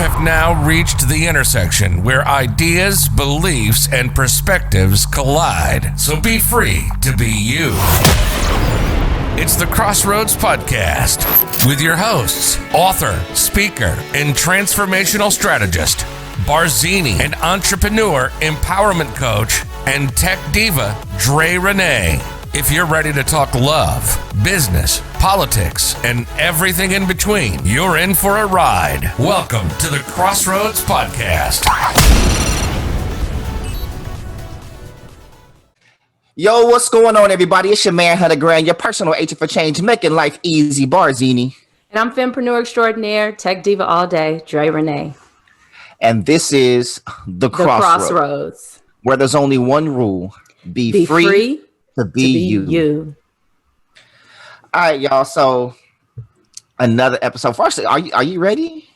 have now reached the intersection where ideas, beliefs, and perspectives collide. So be free to be you. It's the Crossroads Podcast with your hosts, author, speaker, and transformational strategist, Barzini, and entrepreneur, empowerment coach, and tech diva, Dre Renee. If you're ready to talk love, business, politics, and everything in between, you're in for a ride. Welcome to the Crossroads Podcast. Yo, what's going on, everybody? It's your man, Hunter Grant, your personal agent for change, making life easy, Barzini. And I'm fempreneur extraordinaire, tech diva all day, Dre Renee. And this is the Crossroads, where there's only one rule: be free to be you. All right, y'all. So another episode. First, are you ready?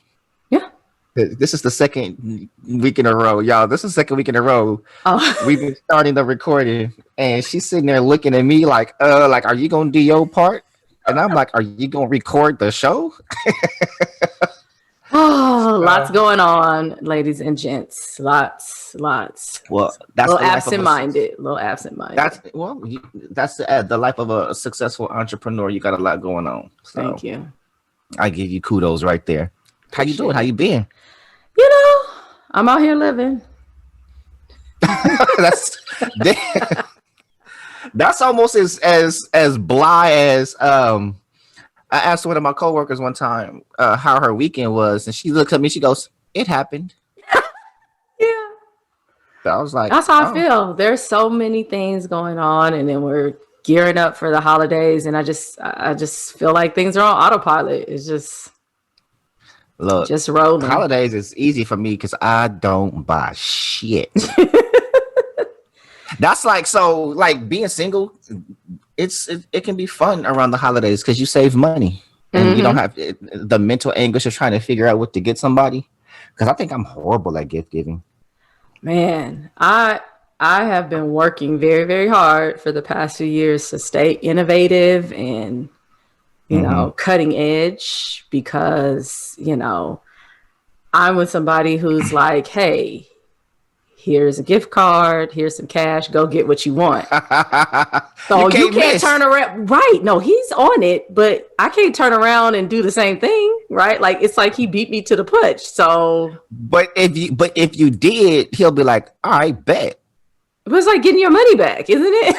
Yeah. This is the second week in a row, y'all. This is the second week in a row. Oh. We've been starting the recording, and she's sitting there looking at me like, are you gonna do your part? And I'm like, are you gonna record the show? Oh, lots going on, ladies and gents. Lots. Well, that's a little absent-minded. That's the life of a successful entrepreneur. You got a lot going on. So thank you. I give you kudos right there. How you doing? How you been? You know, I'm out here living. That's almost as blah as I asked one of my coworkers one time how her weekend was, and she looks at me. She goes, "It happened." Yeah. So I was like, "That's how I feel." There's so many things going on, and then we're gearing up for the holidays, and I just feel like things are on autopilot. It's just just rolling. Holidays is easy for me because I don't buy shit. That's like being single. It can be fun around the holidays because you save money and you don't have the mental anguish of trying to figure out what to get somebody. Because I think I'm horrible at gift giving. Man, I have been working very, very hard for the past few years to stay innovative and you know, cutting edge, because I'm with somebody who's like, hey, here's a gift card, here's some cash, go get what you want. So you can't turn around. Right. No, he's on it, but I can't turn around and do the same thing. Right. Like, it's like he beat me to the punch. So but if you did, he'll be like, all right, bet. It was like getting your money back, isn't it?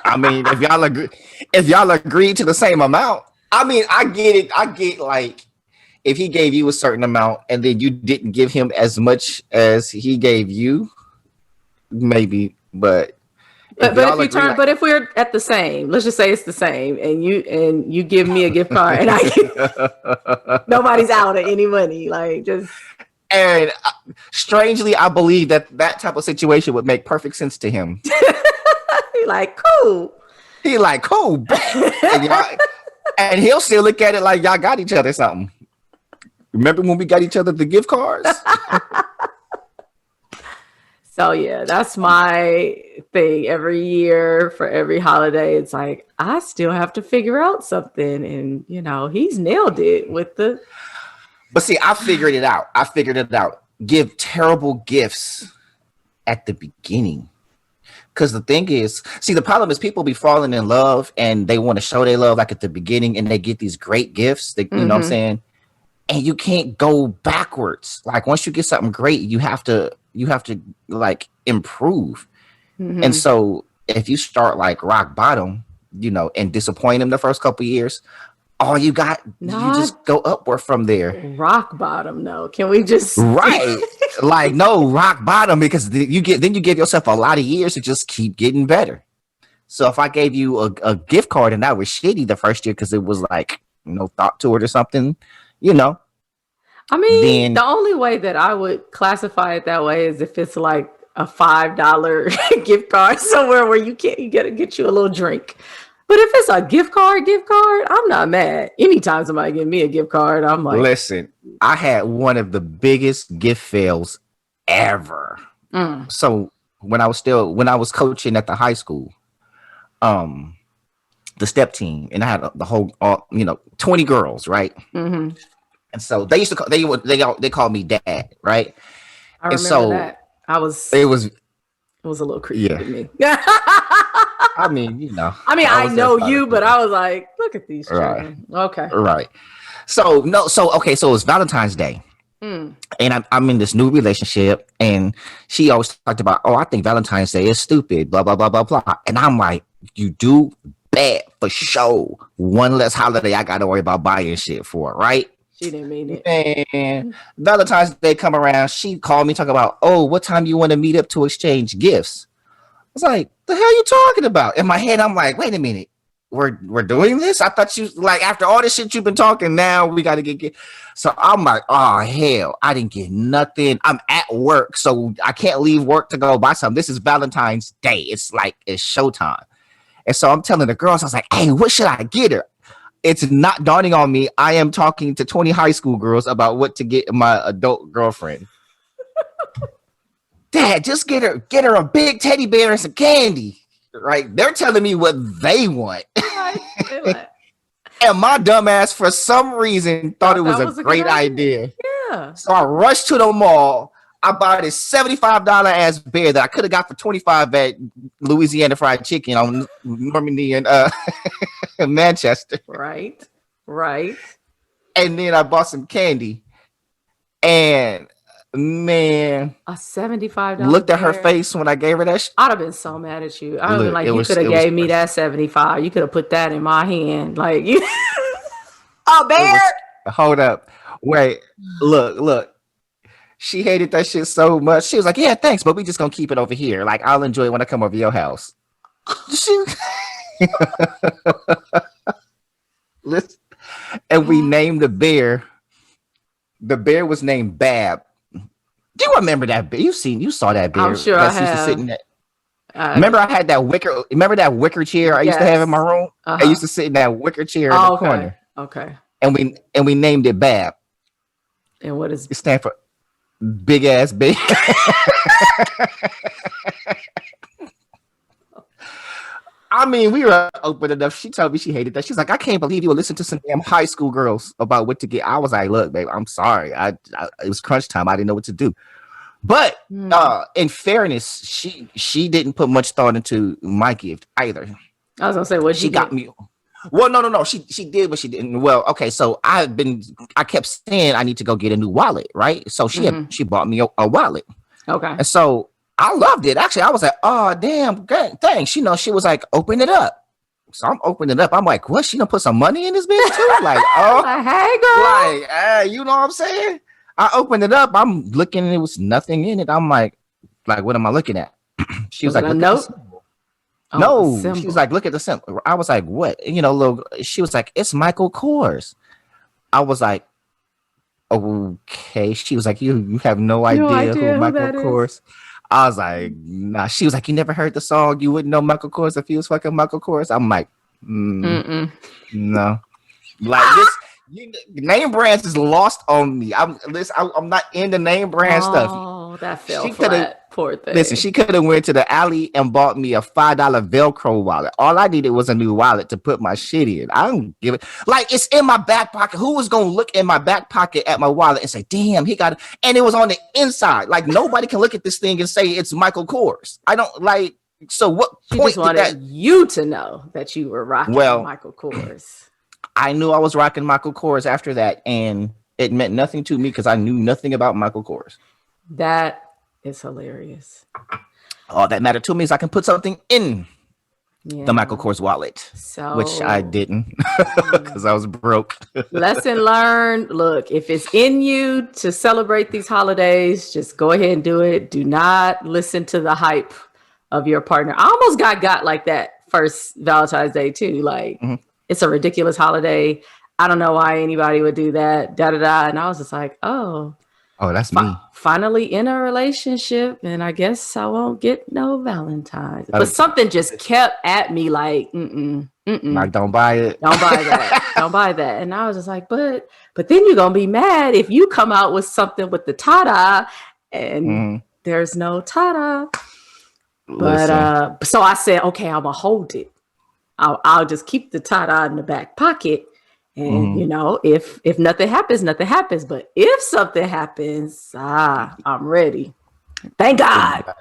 I mean, if y'all agree to the same amount, I mean, I get it. I get, like, if he gave you a certain amount and then you didn't give him as much as he gave you, maybe. But if we're at the same, let's just say it's the same, and you give me a gift card and nobody's out of any money, like just. And strangely, I believe that type of situation would make perfect sense to him. He like cool. And he'll still look at it like y'all got each other something. Remember when we got each other the gift cards? So yeah, that's my thing. Every year for every holiday, it's like I still have to figure out something, and he's nailed it with the. But see, I figured it out. Give terrible gifts at the beginning. Because the thing is, see, the problem is people be falling in love and they want to show their love like at the beginning, and they get these great gifts. You know what I'm saying? And you can't go backwards. Like, once you get something great, you have to like improve. And so if you start like rock bottom, and disappoint them the first couple of years, all you got, you just go upward from there. Rock bottom, no. Can we just right? Like, no, rock bottom, because you give yourself a lot of years to just keep getting better. So if I gave you a gift card and that was shitty the first year because it was like no thought to it or something, I mean, the only way that I would classify it that way is if it's like a $5 gift card somewhere where you gotta get you a little drink. But if it's a gift card, I'm not mad. Anytime somebody give me a gift card, I'm like, listen, I had one of the biggest gift fails ever. So when I was coaching at the high school, the step team, and I had the whole, 20 girls, right? And so they used to call, they called me dad, right? I And remember so that. it was, It was a little creepy yeah. to me. I mean, you know, I mean, I was there know for other you, but people. I was like, look at these Right, children. Okay. right. So no, so okay, so it's Valentine's Day, Mm. and I'm in this new relationship, and she always talked about, oh, I think Valentine's Day is stupid, blah blah blah blah blah, and I'm like, you do bad for sure. One less holiday I got to worry about buying shit for, right? She didn't mean it. And Valentine's Day come around, she called me talk about, oh, what time you want to meet up to exchange gifts? I was like, the hell you talking about? In my head, I'm like, wait a minute. We're doing this? I thought you like after all this shit you've been talking, now we gotta get. So I'm like, oh hell, I didn't get nothing. I'm at work, so I can't leave work to go buy something. This is Valentine's Day. It's like it's showtime. And so I'm telling the girls, I was like, hey, what should I get her? It's not dawning on me. I am talking to 20 high school girls about what to get my adult girlfriend. Dad, just get her a big teddy bear and some candy. Right? They're telling me what they want. And my dumbass, for some reason, thought it was a great idea. Yeah. So I rushed to the mall. I bought this $75 ass bear that I could have got for $25 at Louisiana Fried Chicken on Normandy and Manchester. Right. And then I bought some candy. And man, a $75. Looked at her face when I gave her that. I'd have been so mad at you. I would have been like, you could have gave me that 75. You could have put that in my hand, like you. Oh, bear. Hold up, wait, look. She hated that shit so much. She was like, "Yeah, thanks, but we just gonna keep it over here. Like, I'll enjoy it when I come over your house." Listen, and we named the bear. The bear was named Bab. Do you remember that bear? You saw that bear. I'm sure I have. Used to sit in that. Remember I had that wicker. Remember that wicker chair I used to have in my room? I used to sit in that wicker chair in the corner. Okay. And we named it Bab. And what is it? Stand for big ass bear. I mean, we were open enough. She told me she hated that. She's like, I can't believe you would listen to some damn high school girls about what to get. I was like, look, babe, I'm sorry. It was crunch time. I didn't know what to do. But in fairness, she didn't put much thought into my gift either. I was gonna say, what she got me. Well, no. She did, but she didn't. Well, okay. So I kept saying I need to go get a new wallet, right? So she bought me a wallet. Okay. And so I loved it. Actually, I was like, oh, damn, good, thanks. You know, she was like, open it up. So I'm opening it up. I'm like, what? She gonna put some money in this bitch too? Like, oh, hey, girl. Like, you know what I'm saying? I opened it up. I'm looking, and it was nothing in it. I'm like, what am I looking at? She was like, a note? No, she was like, look at the symbol. I was like, what? You know, she was like, it's Michael Kors. I was like, okay. She was like, you have no idea who Michael Kors. I was like, nah. She was like, you never heard the song? You wouldn't know Michael Kors if he was fucking Michael Kors? I'm like, no. Like this, name brands is lost on me. I'm not into name brand stuff. Oh, that fell flat. Poor thing. Listen, she could have went to the alley and bought me a $5 Velcro wallet. All I needed was a new wallet to put my shit in. I don't give it. Like, it's in my back pocket. Who was going to look in my back pocket at my wallet and say, damn, he got it. And it was on the inside. Like, nobody can look at this thing and say it's Michael Kors. I don't like, so what she point just wanted you to know that you were rocking Michael Kors. I knew I was rocking Michael Kors after that, and it meant nothing to me because I knew nothing about Michael Kors. That is hilarious. All that mattered to me is I can put something in the Michael Kors wallet, which I didn't because I was broke. Lesson learned. Look, if it's in you to celebrate these holidays, just go ahead and do it. Do not listen to the hype of your partner. I almost got like that first Valentine's Day too. Like, it's a ridiculous holiday. I don't know why anybody would do that. And I was just like, oh, that's me. Finally in a relationship, and I guess I won't get no Valentine's. But something just kept at me like, like, don't buy it. Don't buy that. Don't buy that. And I was just like, but then you're gonna be mad if you come out with something with the ta-da and there's no ta-da. But so I said, okay, I'm gonna hold it. I'll just keep the ta-da in the back pocket, And you know, if nothing happens, nothing happens. But if something happens, I'm ready. Thank God.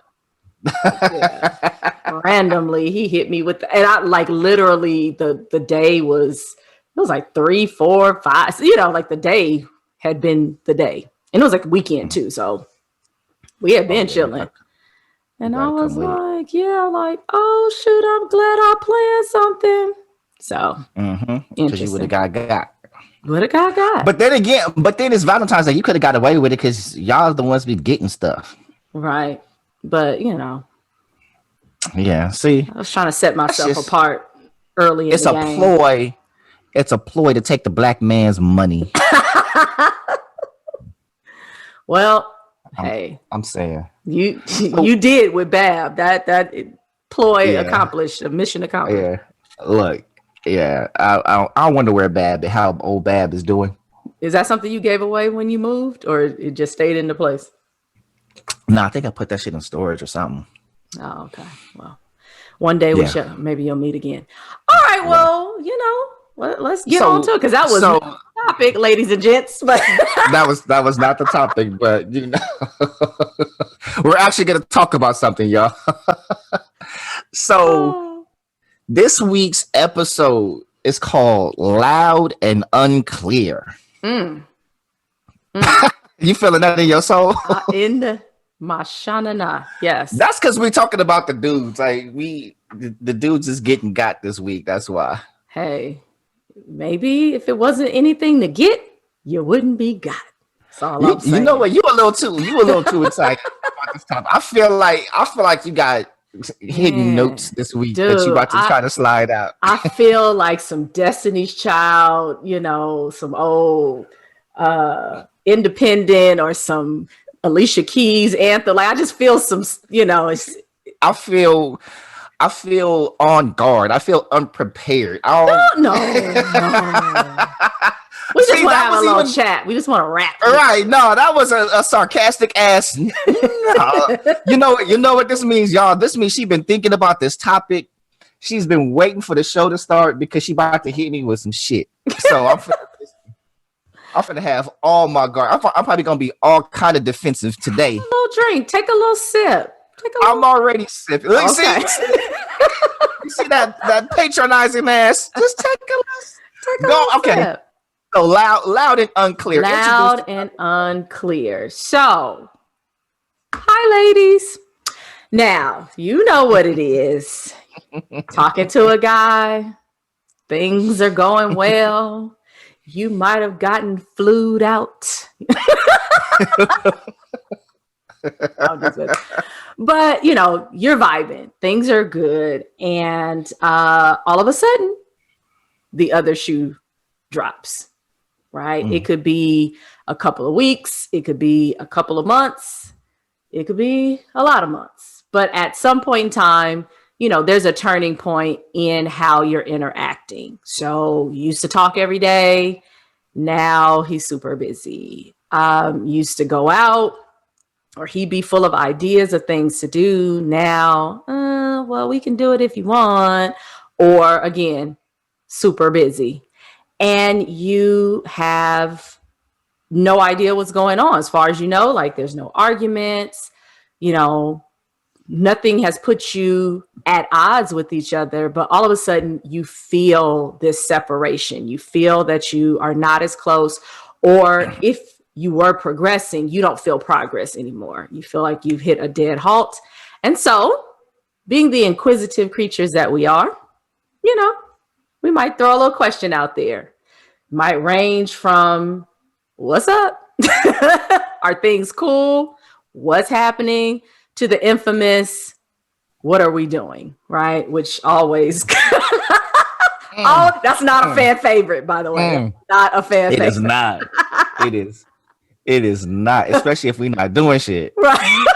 Yeah. Randomly, he hit me with, and I like literally the day was, it was like 3, 4, 5. You know, like the day had been the day, and it was like weekend too. So we had been chilling, and I was like, yeah, like, oh shoot, I'm glad I planned something. So, because you would have got. But then it's Valentine's Day. You could have got away with it because y'all the ones be getting stuff, right? But you know, yeah. See, I was trying to set myself apart early. It's a ploy. It's a ploy to take the black man's money. Well, hey, I'm saying you did with Bab that ploy accomplished, a mission accomplished. Yeah, look. Yeah, I wonder where how old Bab is doing. Is that something you gave away when you moved, or it just stayed in the place? No, I think I put that shit in storage or something. Oh, okay. Well, one day maybe you'll meet again. All right. Well, you know, let's get on to it, because that was the topic, ladies and gents. But that was not the topic. But you know, we're actually gonna talk about something, y'all. So. This week's episode is called Loud and Unclear. You feeling that in your soul? In my shanana, yes. That's because we're talking about the dudes. Like the dudes is getting got this week. That's why. Hey, maybe if it wasn't anything to get, you wouldn't be got. That's all I'm saying. You know what? You a little too excited about this topic. I feel like you got hidden notes this week that you about to try to slide out. I feel like some Destiny's Child, you know, some old Independent or some Alicia Keys anthem. Like I just feel some, you know, I feel on guard. I feel unprepared. No. We just want to have a little chat. We just want to rap. All right. No, that was a sarcastic ass. No. You know what this means, y'all? This means she's been thinking about this topic. She's been waiting for the show to start because she about to hit me with some shit. So I'm finna have all my guard. I'm probably gonna be all kind of defensive today. A little drink. Take a little sip. I'm already sipping. Look, okay. You see that patronizing ass? Just take a little sip. So loud and unclear. Loud and unclear. So, hi, ladies. Now, you know what it is. Talking to a guy. Things are going well. You might have gotten flued out. But, you know, you're vibing. Things are good. And all of a sudden, the other shoe drops. Right? It could be a couple of weeks. It could be a couple of months. It could be a lot of months. But at some point in time, you know, there's a turning point in how you're interacting. So you used to talk every day. Now he's super busy. Used to go out, or he'd be full of ideas of things to do. Now, well, we can do it if you want. Or again, super busy. And you have no idea what's going on. As far as you know, like there's no arguments, you know, nothing has put you at odds with each other, but all of a sudden you feel this separation. You feel that you are not as close, or if you were progressing, you don't feel progress anymore. You feel like you've hit a dead halt. And so, being the inquisitive creatures that we are, you know, we might throw a little question out there. Might range from, what's up? Are things cool? What's happening? To the infamous, what are we doing? Right? Which always, oh, that's not a fan favorite, by the way. Not a fan favorite. It is not. It is not, especially if we're not doing shit. Right.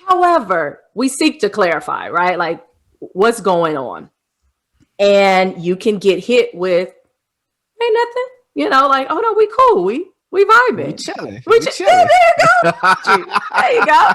However, we seek to clarify, right? Like, what's going on? And you can get hit with, ain't nothing, you know, like, oh no, we cool, we vibing, we chilling, Yeah, there you go, there you go.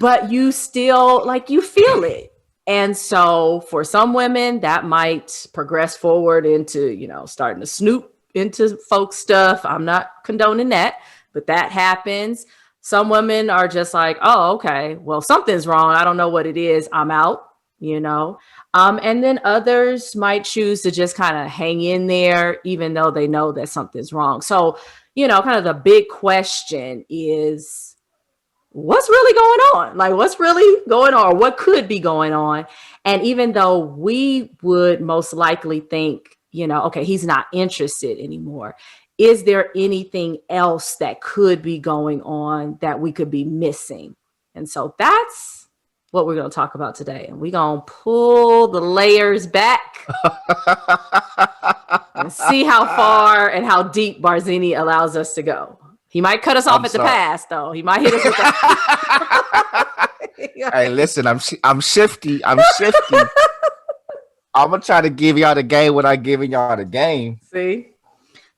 But you still, like, you feel it, And so for some women, that might progress forward into, starting to snoop into folks' stuff. I'm not condoning that, but that happens. Some women are just like, oh, okay, well, something's wrong. I don't know what it is. I'm out, and then others might choose to just kind of hang in there, even though they know that something's wrong. So, kind of the big question is, what's really going on? Like, what's really going on? What could be going on? And even though we would most likely think, okay, he's not interested anymore, is there anything else that could be going on that we could be missing? And so that's what we're going to talk about today. And we're going to pull the layers back and see how far and how deep Barzini allows us to go. He might cut us off at the pass, though. He might hit us with that. Hey, listen, I'm shifty. I'm gonna try to give y'all the game without giving y'all the game. See?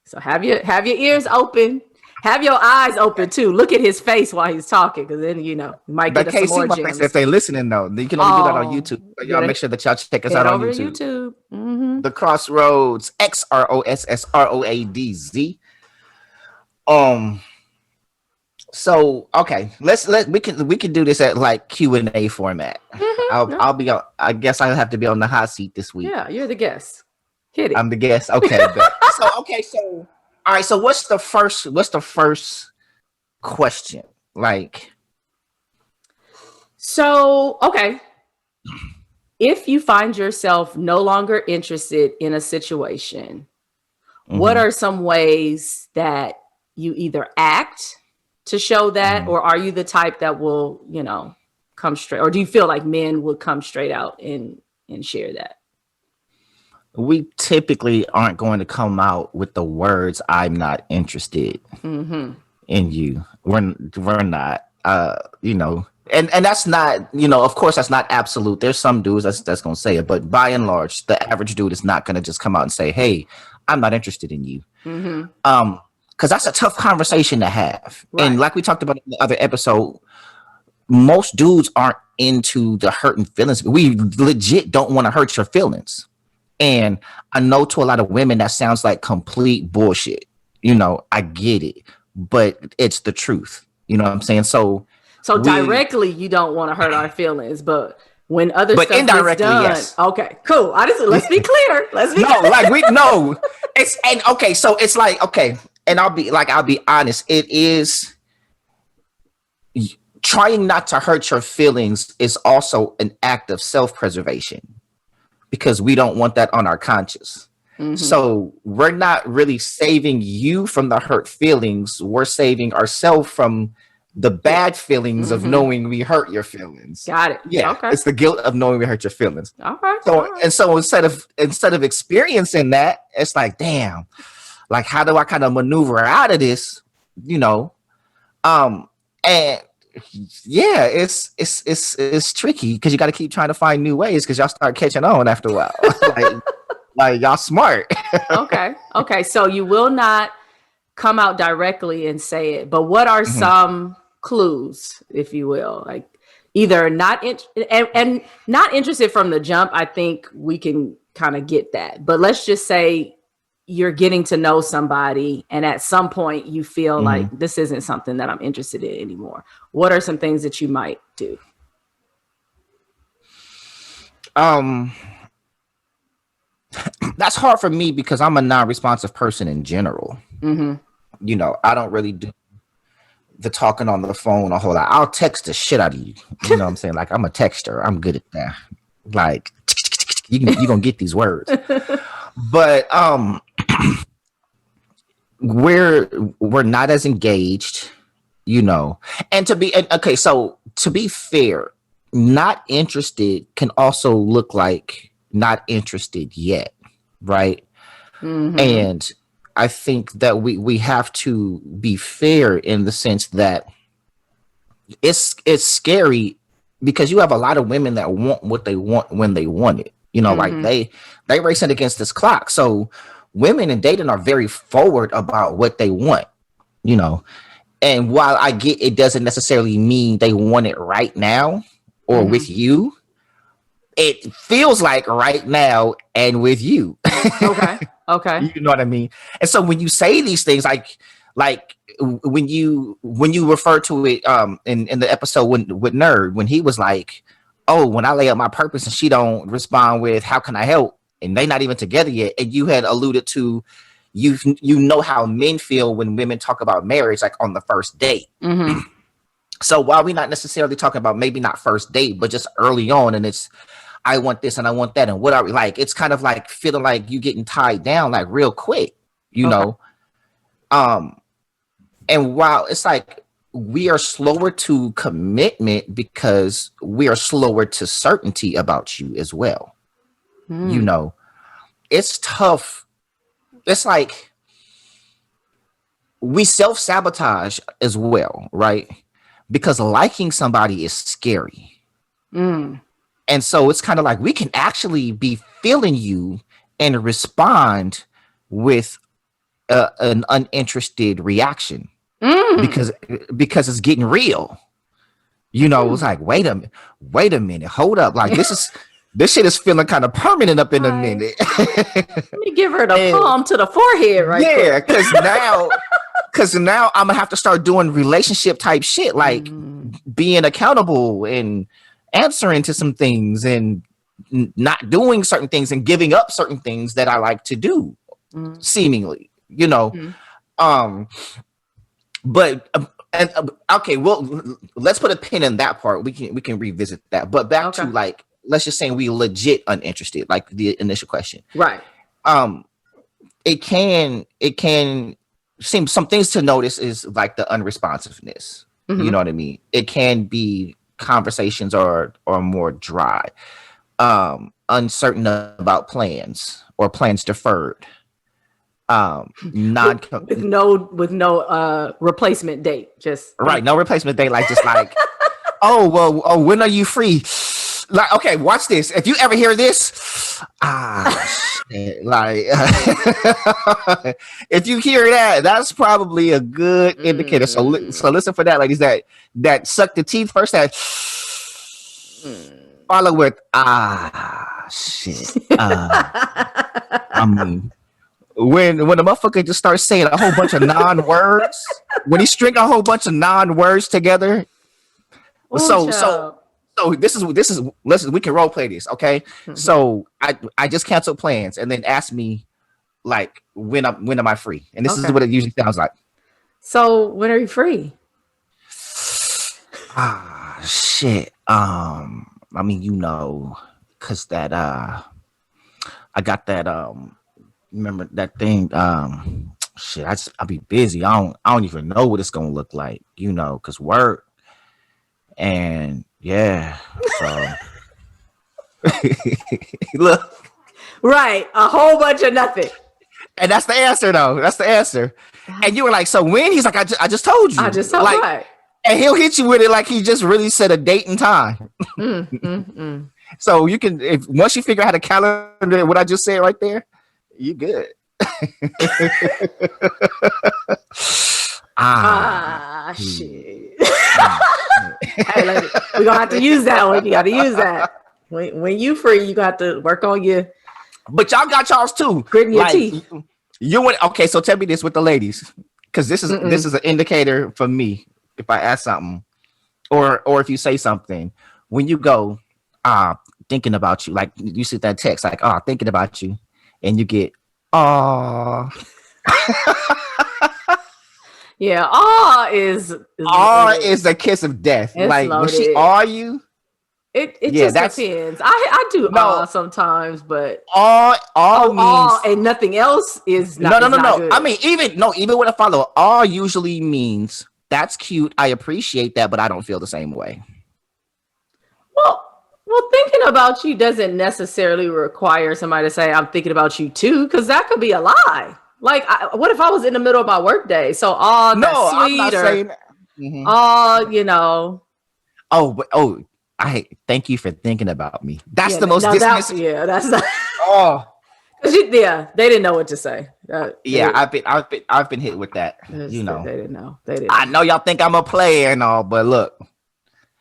So have your ears open. Have your eyes open too. Look at his face while he's talking, because then you might get some more gems. If they're listening though, you can only do that on YouTube. So y'all make sure that y'all check us out on YouTube. Mm-hmm. The Crossroads, XrossroadZ. So okay, we can do this at like Q&A format. Mm-hmm. I guess I'll have to be on the hot seat this week. Yeah, you're the guest. Hit it. I'm the guest. Okay. So all right. So what's the first question? Like, so okay. If you find yourself no longer interested in a situation, what are some ways that you either act to show that, or are you the type that will, come straight, or do you feel like men would come straight out and share that? We typically aren't going to come out with the words, "I'm not interested in you." We're not, and that's not, of course, that's not absolute. There's some dudes that's going to say it, but by and large, the average dude is not going to just come out and say, "Hey, I'm not interested in you." Because that's a tough conversation to have. Right. And like we talked about in the other episode, most dudes aren't into the hurting feelings. We legit don't want to hurt your feelings. And I know to a lot of women that sounds like complete bullshit. I get it, but it's the truth. You know what I'm saying? So directly, you don't want to hurt our feelings, but when other stuff indirectly, is done, yes. Okay, cool. Let's be clear. It's and okay. So it's like, okay. And I'll be honest. It is trying not to hurt your feelings is also an act of self-preservation, because we don't want that on our conscience. So we're not really saving you from the hurt feelings. We're saving ourselves from the bad feelings of knowing we hurt your feelings. Got it. Yeah. Okay. It's the guilt of knowing we hurt your feelings. All right. So instead of experiencing that, it's like, damn. Like, how do I kind of maneuver out of this? And yeah, it's tricky because you got to keep trying to find new ways, because y'all start catching on after a while. like y'all smart. Okay. So you will not come out directly and say it, but what are some clues, if you will? Like, either not and not interested from the jump. I think we can kind of get that, but let's just say you're getting to know somebody and at some point you feel like this isn't something that I'm interested in anymore. What are some things that you might do? That's hard for me because I'm a non-responsive person in general. I don't really do the talking on the phone a whole lot. I'll text the shit out of you. You know what I'm saying? Like, I'm a texter. I'm good at that. Like, you're going to get these words. But we're not as engaged, and to be fair, not interested can also look like not interested yet, right? And I think that we have to be fair in the sense that it's scary, because you have a lot of women that want what they want when they want it. Like they racing against this clock. So women in dating are very forward about what they want, and while I get it doesn't necessarily mean they want it right now or with you, it feels like right now and with you. Okay. You know what I mean? And so when you say these things, like when you refer to it in the episode with Nerd, when he was like, oh, when I lay out my purpose and she don't respond with how can I help, and they not even together yet, and you had alluded to you know how men feel when women talk about marriage, like on the first date. Mm-hmm. So while we're not necessarily talking about maybe not first date, but just early on, and it's I want this and I want that, and what are we like? It's kind of like feeling like you getting tied down like real quick, you know. And while it's like we are slower to commitment because we are slower to certainty about you as well. You know, it's tough. It's like we self-sabotage as well, right? Because liking somebody is scary. And so it's kind of like we can actually be feeling you and respond with an uninterested reaction because it's getting real. You know, it's like, wait a minute, hold up. Like this shit is feeling kind of permanent up in a minute. Let me give her the palm to the forehead right there. Yeah, because now I'm gonna have to start doing relationship type shit, like being accountable and answering to some things and not doing certain things and giving up certain things that I like to do, seemingly, you know. Okay, well, let's put a pin in that part. We can revisit that. But back to like, let's just say we legit uninterested, like the initial question. Right. It can seem some things to notice is like the unresponsiveness. You know what I mean? It can be conversations are more dry, uncertain about plans or plans deferred. With no replacement date, just right, no replacement date, like just like when are you free? Like, okay, watch this. If you ever hear this, shit, like if you hear that, that's probably a good indicator. So listen for that, ladies. That suck the teeth first. That follow with shit. I mean, when the motherfucker just starts saying a whole bunch of non-words, when he string a whole bunch of non-words together. Ooh, so this is listen, we can role play this, okay? So I just canceled plans and then ask me like when am I free? And this is what it usually sounds like. So when are you free? Shit. I mean, you know, cause that I got that remember that thing, shit, I'll be busy. I don't even know what it's gonna look like, you know, cause work. And yeah, so look, right, a whole bunch of nothing, and that's the answer, though. That's the answer. And you were like, so when? He's like, I just told you. I just told you. Like, and he'll hit you with it like he just really said a date and time. So you can, if once you figure out how to calendar what I just said right there, you good. Shit. Hey, we're gonna have to use that one. You gotta use that. When you free, you got to work on your. But y'all got y'all's too. Gritting your teeth. You went okay. So tell me this with the ladies, because this is an indicator for me. If I ask something, or if you say something, when you go, thinking about you, like you see that text, like thinking about you, and you get, yeah, is the kiss of death. It's like loaded. when she you, it just depends. I do sometimes, but all means and nothing else is not. No. Good. I mean, even with a follow, all usually means that's cute. I appreciate that, but I don't feel the same way. Well, thinking about you doesn't necessarily require somebody to say I'm thinking about you too, because that could be a lie. Like, what if I was in the middle of my workday? So, that's sweet, I'm not saying that. You know. I thank you for thinking about me. That's the most dismissive. That's not. They didn't know what to say. I've been hit with that. You know, they didn't know. I know y'all think I'm a player and all, but look,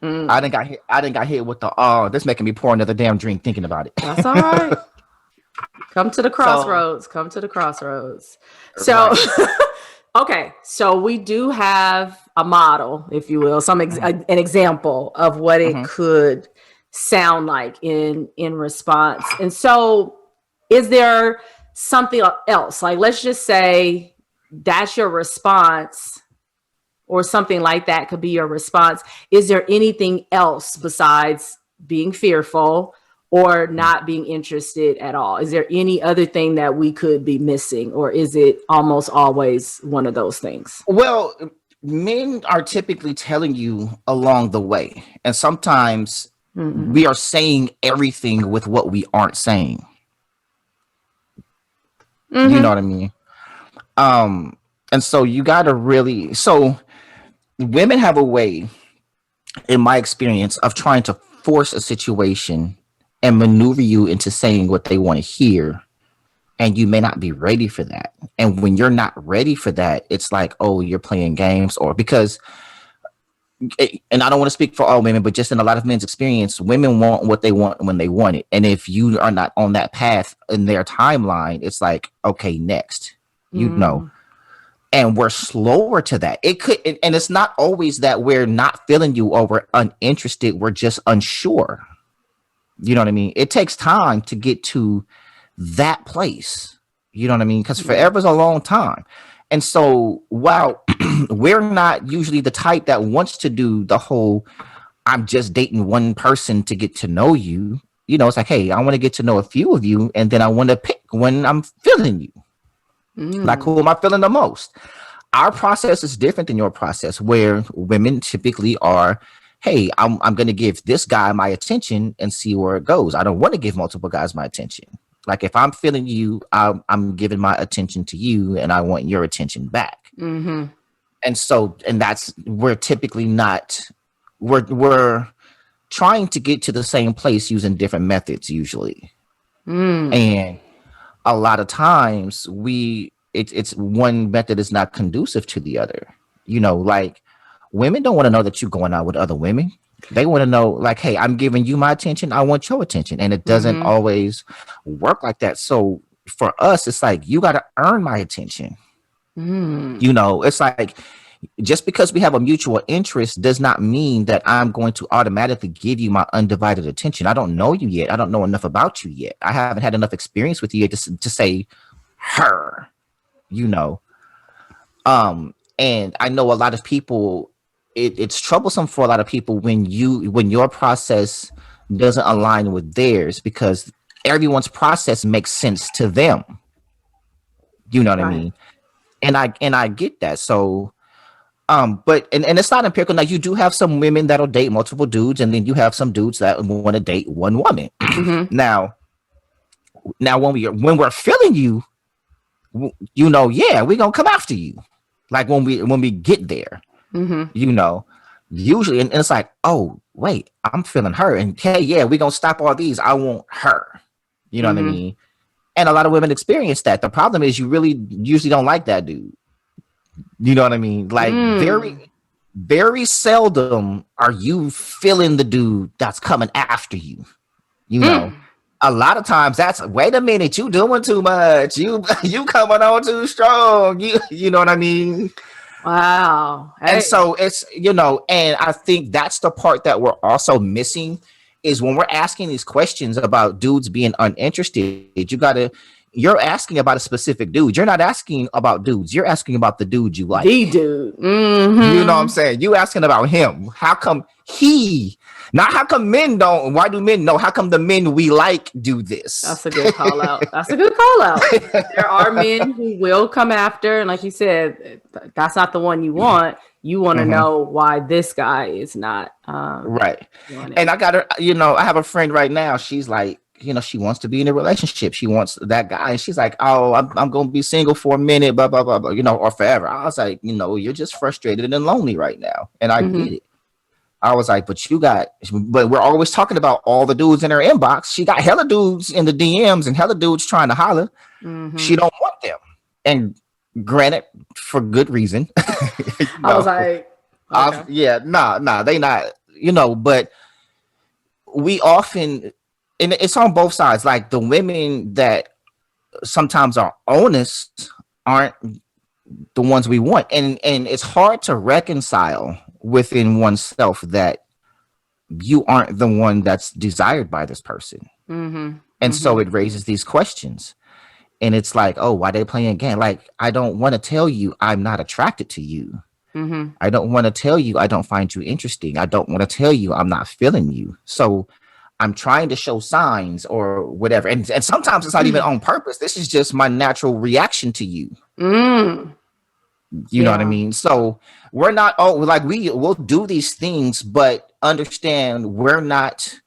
I didn't got hit with the this making me pour another damn drink thinking about it. That's all right. Come to the crossroads. Come to the crossroads. So, okay. So we do have a model, if you will, an example of what it could sound like in response. And so, is there something else? Like, let's just say that's your response, or something like that could be your response. Is there anything else besides being fearful or not being interested at all? Is there any other thing that we could be missing, or is it almost always one of those things? Well, men are typically telling you along the way, and sometimes we are saying everything with what we aren't saying. You know what I mean? And so you got to really, so women have a way, in my experience, of trying to force a situation and maneuver you into saying what they want to hear. And you may not be ready for that. And when you're not ready for that, it's like, oh, you're playing games. Or because, and I don't want to speak for all women, but just in a lot of men's experience, women want what they want when they want it. And if you are not on that path in their timeline, it's like, okay, next, you know. And we're slower to that. It could, and it's not always that we're not feeling you or we're uninterested. We're just unsure. You know what I mean? It takes time to get to that place. You know what I mean? Because forever is a long time. And so while we're not usually the type that wants to do the whole, I'm just dating one person to get to know you. You know, it's like, hey, I want to get to know a few of you. And then I want to pick when I'm feeling you. Like, who am I feeling the most? Our process is different than your process, where women typically are, hey, I'm going to give this guy my attention and see where it goes. I don't want to give multiple guys my attention. Like, if I'm feeling you, I'm giving my attention to you, and I want your attention back. And so, and that's, we're typically not, we're trying to get to the same place using different methods usually. And a lot of times it's one method is not conducive to the other. You know, like, women don't want to know that you're going out with other women. They want to know, like, hey, I'm giving you my attention, I want your attention. And it doesn't always work like that. So for us, it's like, you got to earn my attention. You know, it's like, just because we have a mutual interest does not mean that I'm going to automatically give you my undivided attention. I don't know you yet. I don't know enough about you yet. I haven't had enough experience with you yet to say her, you know. And I know a lot of people, it's troublesome for a lot of people when your process doesn't align with theirs, because everyone's process makes sense to them. You know what I mean? And I get that. So but it's not empirical. Now, you do have some women that'll date multiple dudes, and then you have some dudes that want to date one woman. Now when we're feeling you, you know, yeah, we're gonna come after you. Like, when we get there, you know, usually, and it's like, oh wait, I'm feeling her, and hey, yeah, we're gonna stop all these. I want her. You know what I mean? And a lot of women experience that. The problem is, you really usually don't like that dude. You know what I mean? Like, very, very seldom are you feeling the dude that's coming after you. You know, a lot of times that's, wait a minute, you doing too much. You coming on too strong. You know what I mean? Wow. Hey. And so it's, you know, and I think that's the part that we're also missing, is when we're asking these questions about dudes being uninterested, you're asking about a specific dude. You're not asking about dudes. You're asking about the dude you like. The dude. You know what I'm saying? You asking about him. How come not how come men don't? Why do men know? How come the men we like do this? That's a good call out. That's a good call out. There are men who will come after, and like you said, that's not the one you want. You want to know why this guy is not. Right. And I got her, you know, I have a friend right now. She's like, you know, she wants to be in a relationship. She wants that guy. And she's like, oh, I'm going to be single for a minute, blah, blah, blah, blah, you know, or forever. I was like, you know, you're just frustrated and lonely right now. And I get it. I was like, but we're always talking about all the dudes in her inbox. She got hella dudes in the DMs and hella dudes trying to holler. She don't want them. And granted, for good reason. I was like, okay. They not, but we often, and it's on both sides. Like the women that sometimes are honest aren't the ones we want, and it's hard to reconcile within oneself that you aren't the one that's desired by this person. And so it raises these questions, and it's like, oh, why they playing again? Like, I don't want to tell you I'm not attracted to you. I don't want to tell you I don't find you interesting. I don't want to tell you I'm not feeling you. So I'm trying to show signs or whatever. And sometimes it's not even on purpose. This is just my natural reaction to you. You know what I mean? So we're not, like we'll do these things, but understand we're not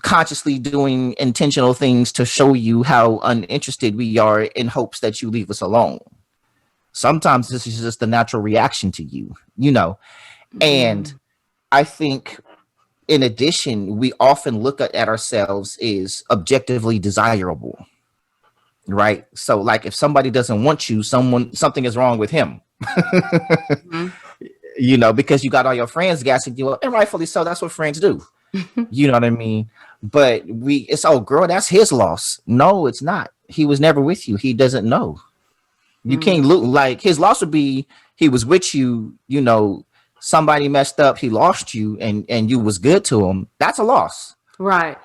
consciously doing intentional things to show you how uninterested we are in hopes that you leave us alone. Sometimes this is just the natural reaction to you, and I think in addition, we often look at ourselves as objectively desirable, right? So like if somebody doesn't want you, something is wrong with him. Because you got all your friends gassing you up, and rightfully so. That's what friends do. You know what I mean? But it's, oh girl, that's his loss. No, it's not. He was never with you. He doesn't know. You can't look like his loss would be he was with you, somebody messed up, he lost you, and you was good to him. That's a loss. Right.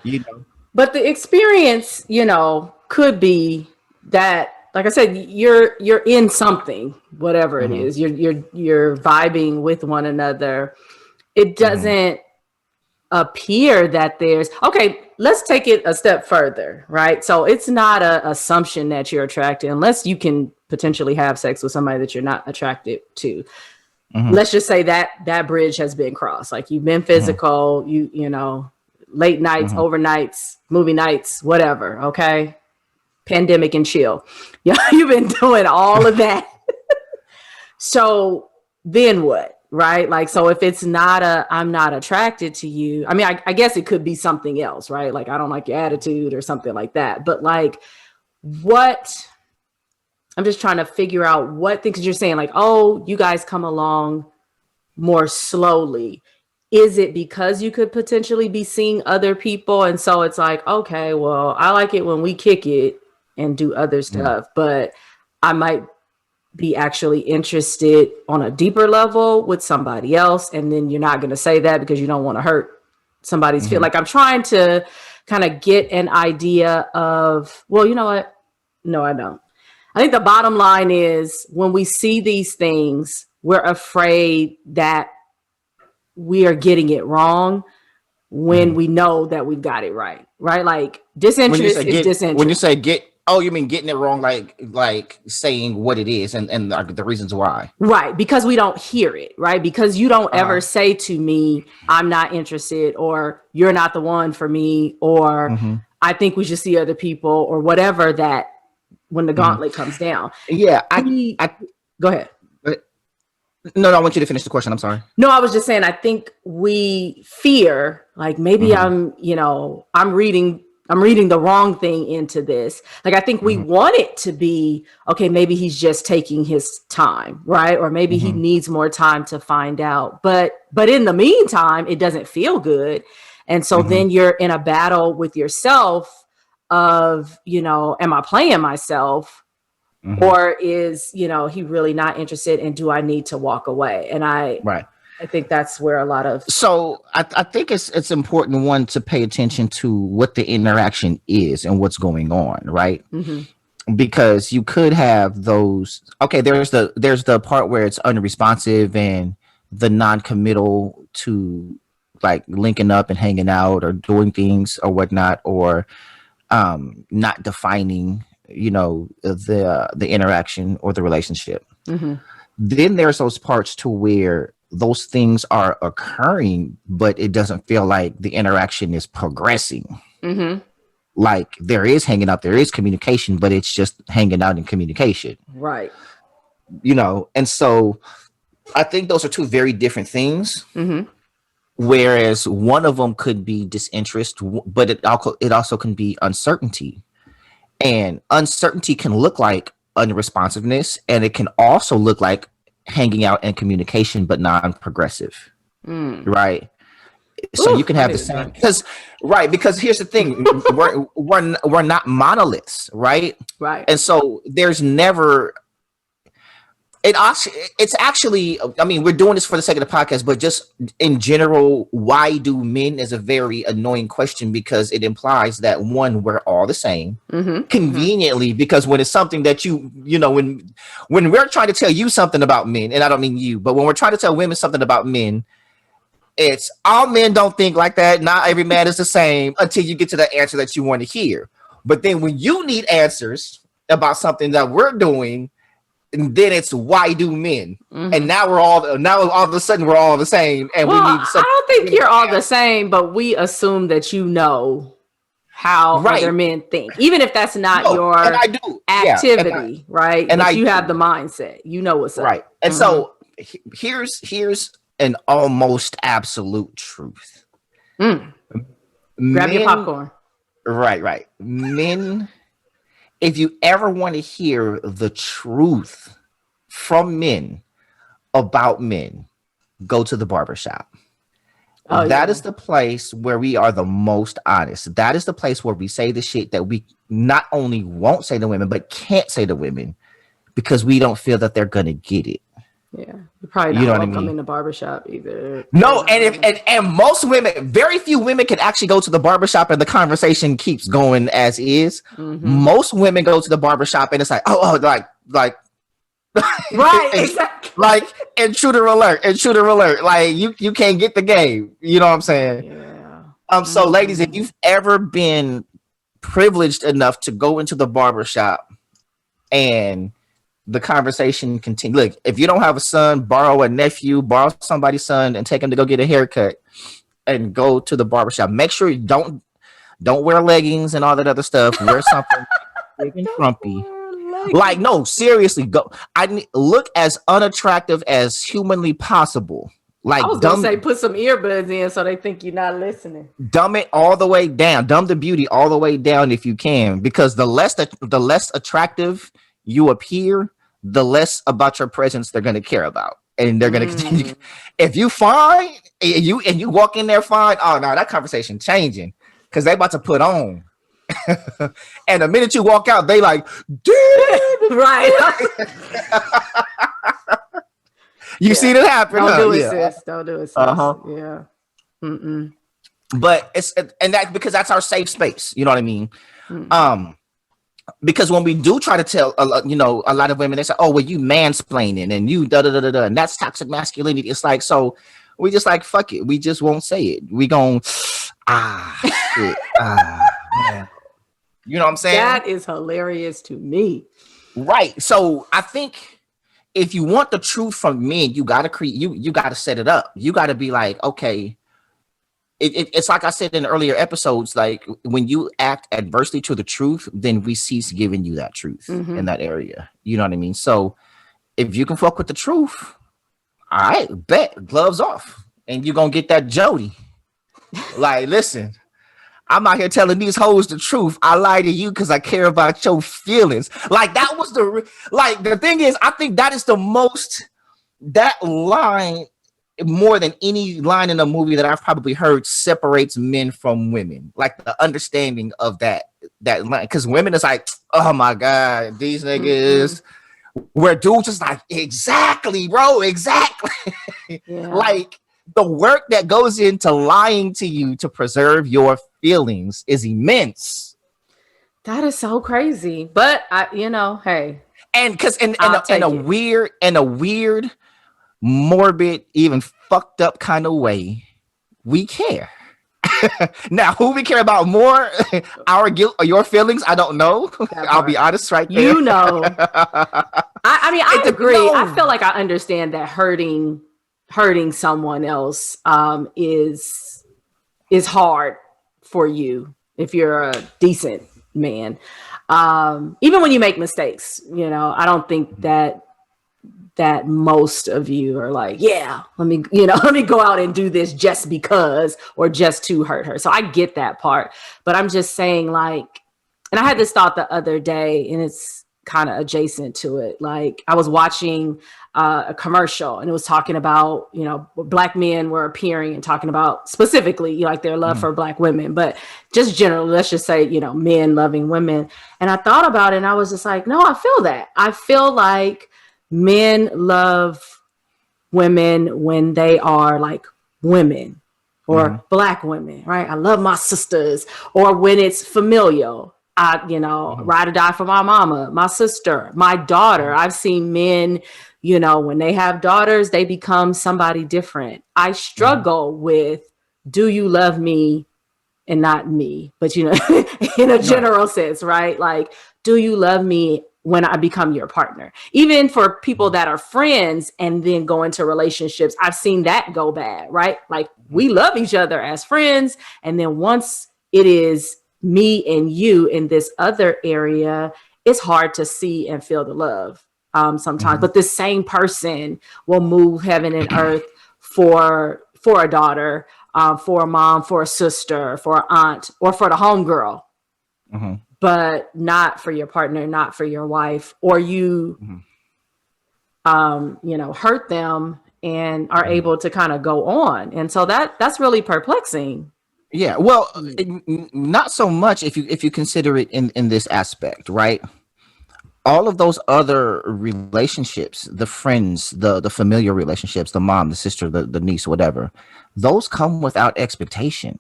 But the experience, could be that, like I said, you're in something, whatever it is. You're vibing with one another. It doesn't appear that there's let's take it a step further, right? So it's not an assumption that you're attracted unless you can potentially have sex with somebody that you're not attracted to. Let's just say that bridge has been crossed. Like you've been physical, late nights, overnights, movie nights, whatever. Okay. Pandemic and chill. You've been doing all of that. So then what? Right? Like, so if it's not I'm not attracted to you, I mean, I guess it could be something else, right? Like, I don't like your attitude or something like that. But like, I'm just trying to figure out what things, because you're saying like, oh, you guys come along more slowly. Is it because you could potentially be seeing other people? And so it's like, okay, well, I like it when we kick it and do other stuff, but I might be actually interested on a deeper level with somebody else. And then you're not going to say that because you don't want to hurt somebody's feel. Like, I'm trying to kind of get an idea of, well, you know what? No, I don't. I think the bottom line is when we see these things, we're afraid that we are getting it wrong when we know that we've got it right. Right? Like, disinterest is disinterest. When you say you mean getting it wrong, like saying what it is and the reasons why. Right. Because we don't hear it, right? Because you don't ever say to me, I'm not interested, or you're not the one for me, or I think we should see other people, or whatever, that when the gauntlet comes down. Yeah. Go ahead. No, I want you to finish the question. I'm sorry. No, I was just saying, I think we fear, like, maybe I'm reading the wrong thing into this. Like, I think we want it to be, okay, maybe he's just taking his time, right? Or maybe he needs more time to find out. But in the meantime, it doesn't feel good. And so then you're in a battle with yourself of, am I playing myself? Or is, he really not interested? And do I need to walk away? And I think that's where a lot of. So I think it's important, one, to pay attention to what the interaction is and what's going on, right? Because you could have those. Okay, there's the part where it's unresponsive and the non-committal to like linking up and hanging out or doing things or whatnot, or not defining, the interaction or the relationship. Then there's those parts to where those things are occurring, but it doesn't feel like the interaction is progressing. Like, there is hanging out, there is communication, but it's just hanging out and communication. Right. And so I think those are two very different things. Whereas one of them could be disinterest, but it also can be uncertainty. And uncertainty can look like unresponsiveness, and it can also look like hanging out and communication, but non-progressive. right? So you can have the same because here's the thing, we're not monoliths, right? Right. And so there's never it's actually, I mean, we're doing this for the sake of the podcast, but just in general, why do men is a very annoying question, because it implies that one, we're all the same, conveniently, because when it's something that you know, when we're trying to tell you something about men, and I don't mean you, but when we're trying to tell women something about men, it's all men don't think like that. Not every man is the same until you get to the answer that you want to hear. But then when you need answers about something that we're doing, and then it's why do men? And now all of a sudden we're all the same, and we need. I don't think you're all the same, but we assume that you know how other men think, even if that's not your activity, right? And you have the mindset, you know what's up, right? And so here's an almost absolute truth. Grab your popcorn. Right. Men. If you ever want to hear the truth from men about men, go to the barbershop. That is the place where we are the most honest. That is the place where we say the shit that we not only won't say to women, but can't say to women, because we don't feel that they're going to get it. Yeah, you're probably not welcome in the barbershop either. No, and most women, very few women can actually go to the barbershop and the conversation keeps going as is. Most women go to the barbershop and it's like, like right, exactly. Like intruder alert. Like you can't get the game. You know what I'm saying? Yeah. So ladies, if you've ever been privileged enough to go into the barbershop and the conversation continue. Look, if you don't have a son, borrow a nephew, borrow somebody's son, and take him to go get a haircut, and go to the barbershop. Make sure you don't wear leggings and all that other stuff. Wear something big and frumpy. Like, no, seriously, go. Look as unattractive as humanly possible. Like, I was gonna say, put some earbuds in so they think you're not listening. Dumb it all the way down. Dumb the beauty all the way down if you can, because the less attractive you appear, the less about your presence they're going to care about, and they're going to continue. If you fine and you walk in there fine, oh no, that conversation changing, because they about to put on. And the minute you walk out, they like, dude, right? You see that happen? Don't do it, sis. Don't do it, sis. Yeah. But it's, and that because that's our safe space. You know what I mean? Because when we do try to tell, a lot of women, they say, "Oh, well, you mansplaining and you da da da da," and that's toxic masculinity. It's like, so we just like, fuck it, we just won't say it. We gon' shit, man. You know what I'm saying? That is hilarious to me. Right. So I think if you want the truth from men, you gotta you gotta set it up. You gotta be like, okay. It's like I said in earlier episodes, like when you act adversely to the truth, then we cease giving you that truth in that area. You know what I mean? So if you can fuck with the truth, all right, bet, gloves off, and you're going to get that Jody. Like, listen, I'm out here telling these hoes the truth. I lie to you because I care about your feelings. Like, that was the thing is, I think that is that line, more than any line in a movie that I've probably heard, separates men from women. Like the understanding of that line, because women is like, oh my god, these niggas. Where dudes just like, exactly, bro, exactly. Yeah. Like the work that goes into lying to you to preserve your feelings is immense. That is so crazy, but hey, and because in a weird, morbid, even fucked up kind of way, we care. Now, who we care about more, our guilt or your feelings? I don't know. I'll be honest, right there. You know, I agree. No. I feel like I understand that hurting someone else is hard for you if you're a decent man. Even when you make mistakes, I don't think that most of you are like, yeah, let me go out and do this just because, or just to hurt her. So I get that part, but I'm just saying, like, and I had this thought the other day, and it's kind of adjacent to it. Like I was watching a commercial and it was talking about, you know, Black men were appearing and talking about specifically like their love for Black women, but just generally, let's just say, you know, men loving women. And I thought about it and I was just like, no, I feel that. I feel like men love women when they are like women or Black women, right? I love my sisters, or when it's familial. I, you know, ride or die for my mama, my sister, my daughter. I've seen men, you know, when they have daughters, they become somebody different. I struggle with, do you love me and not me? But, you know, in a general sense, right? Like, do you love me when I become your partner? Even for people that are friends and then go into relationships, I've seen that go bad, right? Like we love each other as friends. And then once it is me and you in this other area, it's hard to see and feel the love sometimes. But this same person will move heaven and earth for a daughter, for a mom, for a sister, for an aunt, or for the homegirl, but not for your partner, not for your wife, or you, you know, hurt them and are able to kind of go on. And so that's really perplexing. Yeah, well, not so much if you consider it in this aspect, right? All of those other relationships, the friends, the familiar relationships, the mom, the sister, the niece, whatever, those come without expectation.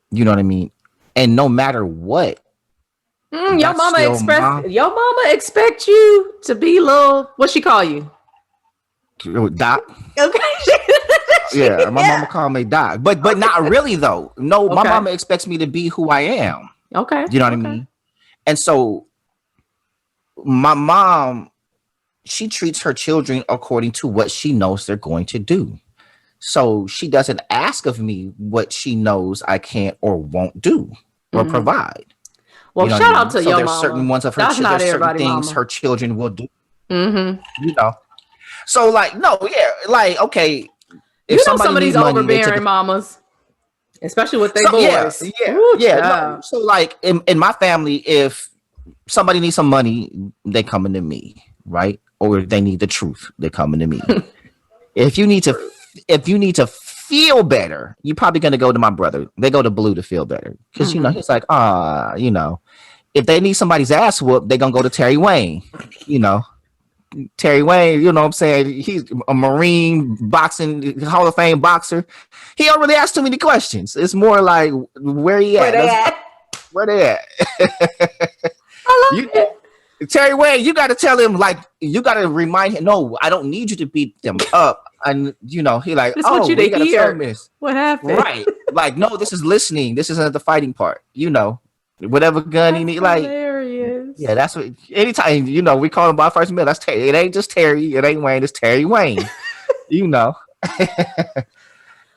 You know what I mean? And no matter what, your mama expect you to be little. What she call you? Doc. Okay. Yeah, my mama called me Doc, but not really though. No, my mama expects me to be who I am. Okay. You know what I mean? And so my mom, she treats her children according to what she knows they're going to do. So she doesn't ask of me what she knows I can't or won't do or provide. Well, you know shout out to your there's mama. Certain ones of her children, certain things her children will do. You know, so like, no, yeah, like, okay. If you know some of these overbearing mamas, especially with their boys. No. So like in my family, if somebody needs some money, they coming to me, right? Or if they need the truth, they're coming to me. If you need to feel better, you're probably gonna go to my brother. They go to Blue to feel better. Because you know, he's like, you know, if they need somebody's ass whooped, they're gonna go to Terry Wayne, you know. Terry Wayne, you know what I'm saying? He's a Marine boxing Hall of Fame boxer. He don't really ask too many questions. It's more like where he at? Where they at? I love it. Terry Wayne, you got to tell him, like, you got to remind him, no, I don't need you to beat them up. And, you know, he like, this want you to gotta hear tell this. What happened? Right. Like, no, this is listening. This isn't the fighting part. You know, whatever gun he need. Like, hilarious. Yeah, that's what. Anytime, you know, we call him by first mill. That's Terry. It ain't just Terry. It ain't Wayne. It's Terry Wayne. You know.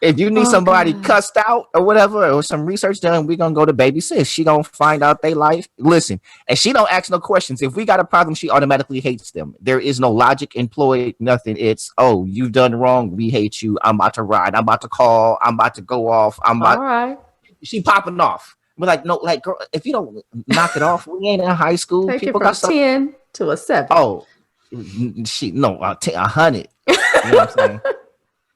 If you need somebody cussed out or whatever, or some research done, we're gonna go to baby sis. She gonna find out they life. Listen, and she don't ask no questions. If we got a problem, she automatically hates them. There is no logic employed, nothing. It's, oh, you've done wrong. We hate you. I'm about to ride. I'm about to call. I'm about to go off. All right. She popping off. We're like, no, like, girl, if you don't knock it off, we ain't in high school. Take People it from got 10 to a 7. Oh, 100. You know what I'm saying?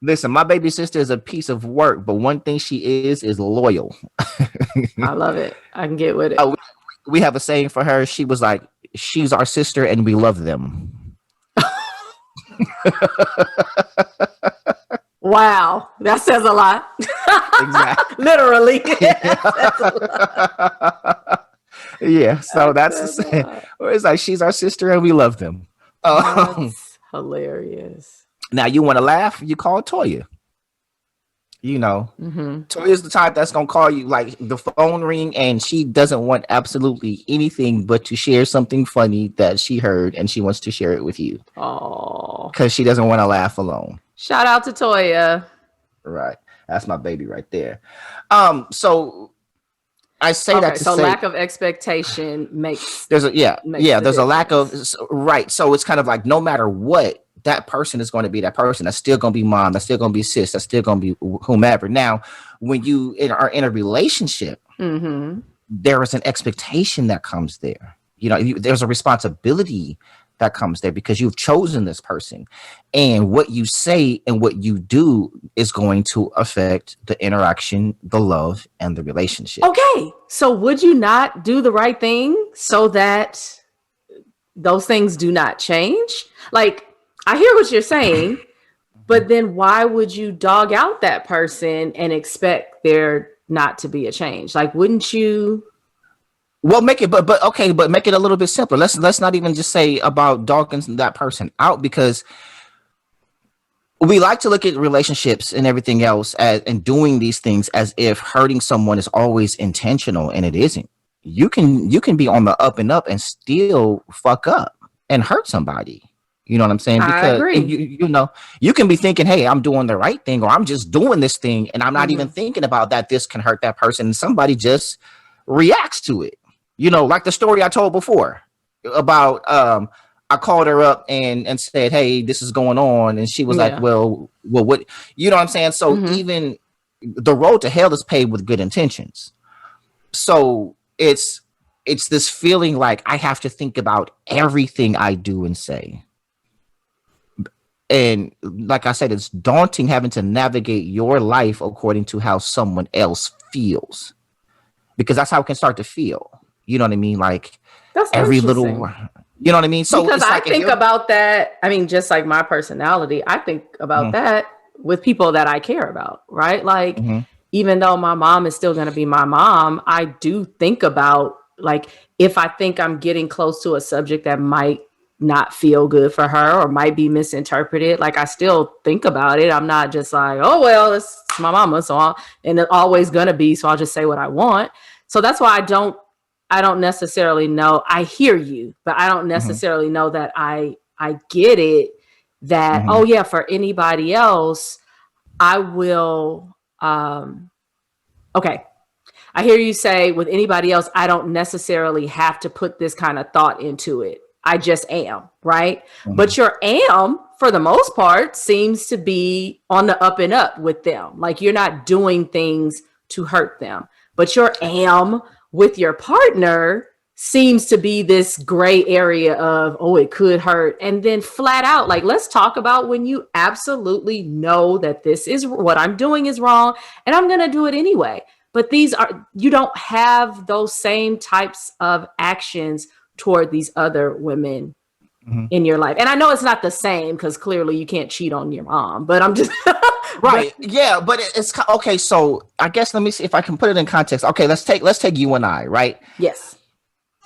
Listen, my baby sister is a piece of work, but one thing she is loyal. I love it. I can get with it. We have a saying for her. She was like, she's our sister and we love them. Wow. That says a lot. Exactly. Literally. Yeah. So that's the saying. It's like, she's our sister and we love them. That's hilarious. Now, you want to laugh? You call Toya. You know, Toya's the type that's going to call you, like, the phone ring, and she doesn't want absolutely anything but to share something funny that she heard, and she wants to share it with you. Oh. Because she doesn't want to laugh alone. Shout out to Toya. Right. That's my baby right there. So I say that to say lack of expectation makes there's a lack of right. So it's kind of like, no matter what, that person is going to be that person. That's still going to be mom. That's still going to be sis. That's still going to be whomever. Now, when you are in a relationship, there is an expectation that comes there. there's a responsibility that comes there because you've chosen this person, and what you say and what you do is going to affect the interaction, the love, and the relationship. Okay, so would you not do the right thing so that those things do not change? Like, I hear what you're saying, but then why would you dog out that person and expect there not to be a change? Like, wouldn't you? Well, make it, but make it a little bit simpler. Let's not even just say about dogging that person out, because we like to look at relationships and everything else and doing these things as if hurting someone is always intentional, and it isn't. You can be on the up and up and still fuck up and hurt somebody. You know what I'm saying? Because I agree. You can be thinking, hey, I'm doing the right thing, or I'm just doing this thing, and I'm not even thinking about that this can hurt that person, and somebody just reacts to it. Like the story I told before about I called her up and said, hey, this is going on. And she was like, well, what? You know what I'm saying? So even the road to hell is paved with good intentions. So it's this feeling like I have to think about everything I do and say. And like I said, it's daunting having to navigate your life according to how someone else feels, because that's how it can start to feel. You know what I mean? Like that's every little, you know what I mean? So because I think about that. I mean, just like my personality, I think about that with people that I care about, right? Like, even though my mom is still going to be my mom, I do think about, like, if I think I'm getting close to a subject that might not feel good for her or might be misinterpreted, like, I still think about it. I'm not just like, oh, well, it's my mama, and it's always going to be, so I'll just say what I want. So that's why I don't necessarily know. I hear you, but I don't necessarily know that I get it, that, oh yeah, for anybody else, I will, okay. I hear you say with anybody else, I don't necessarily have to put this kind of thought into it. I just am, right? But your for the most part, seems to be on the up and up with them. Like, you're not doing things to hurt them, but your with your partner seems to be this gray area of, oh, it could hurt. And then flat out, like, let's talk about when you absolutely know that this is what I'm doing is wrong and I'm going to do it anyway. But you don't have those same types of actions toward these other women in your life. And I know it's not the same, because clearly you can't cheat on your mom, but I'm just right. Yeah. But it's okay. So I guess, let me see if I can put it in context. Okay. Let's take you and I, right? Yes.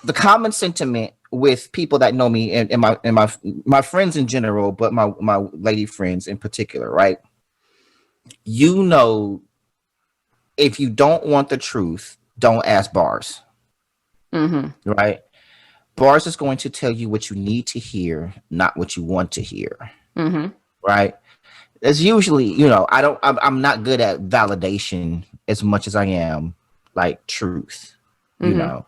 The common sentiment with people that know me and my friends in general, but my lady friends in particular, right? If you don't want the truth, don't ask Barz. Right? Barz is going to tell you what you need to hear, not what you want to hear. Right? It's usually, I'm not good at validation as much as I am like truth, you know.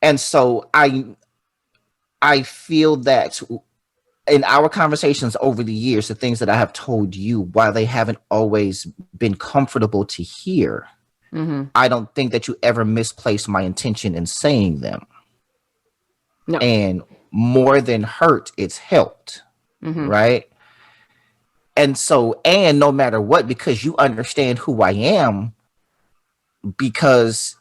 And so I feel that in our conversations over the years, the things that I have told you, while they haven't always been comfortable to hear, I don't think that you ever misplaced my intention in saying them. No. And more than hurt, it's helped. Right? And so, and no matter what, because you understand who I am, because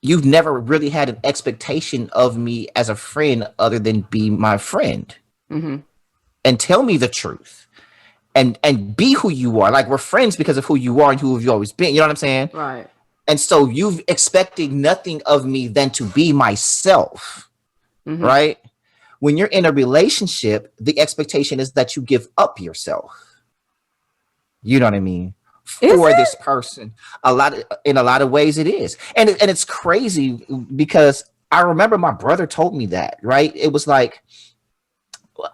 you've never really had an expectation of me as a friend other than be my friend and tell me the truth and be who you are. Like, we're friends because of who you are and who have you always been. You know what I'm saying? Right. And so you've expected nothing of me than to be myself. Right? When you're in a relationship, the expectation is that you give up yourself. You know what I mean? For this person. In a lot of ways it is. And it's crazy because I remember my brother told me that, right? It was like,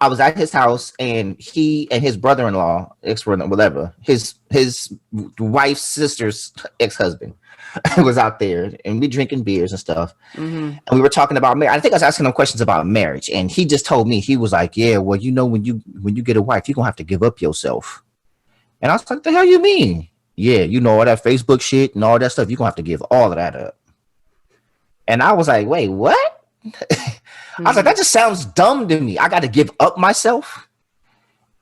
I was at his house and he and his brother-in-law, whatever, his wife's sister's ex-husband was out there, and we drinking beers and stuff. And we were talking about marriage. I think I was asking him questions about marriage, and he just told me, he was like, yeah, well, when you get a wife, you're gonna have to give up yourself. And I was like, the hell you mean? Yeah, all that Facebook shit and all that stuff, you're gonna have to give all of that up. And I was like, wait, what? I was like, that just sounds dumb to me. I got to give up myself.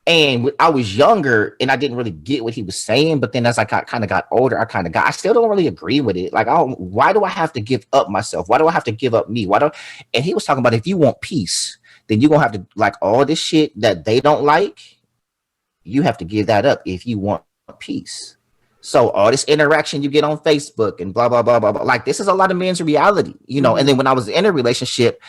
And I was younger and I didn't really get what he was saying. But then as I kind of got older, I still don't really agree with it. Like, why do I have to give up myself? Why do I have to give up me? And he was talking about, if you want peace, then you're going to have to, like, all this shit that they don't like, you have to give that up if you want peace. So all this interaction you get on Facebook and blah, blah, blah, blah, blah. Like, this is a lot of men's reality, you know? And then when I was in a relationship,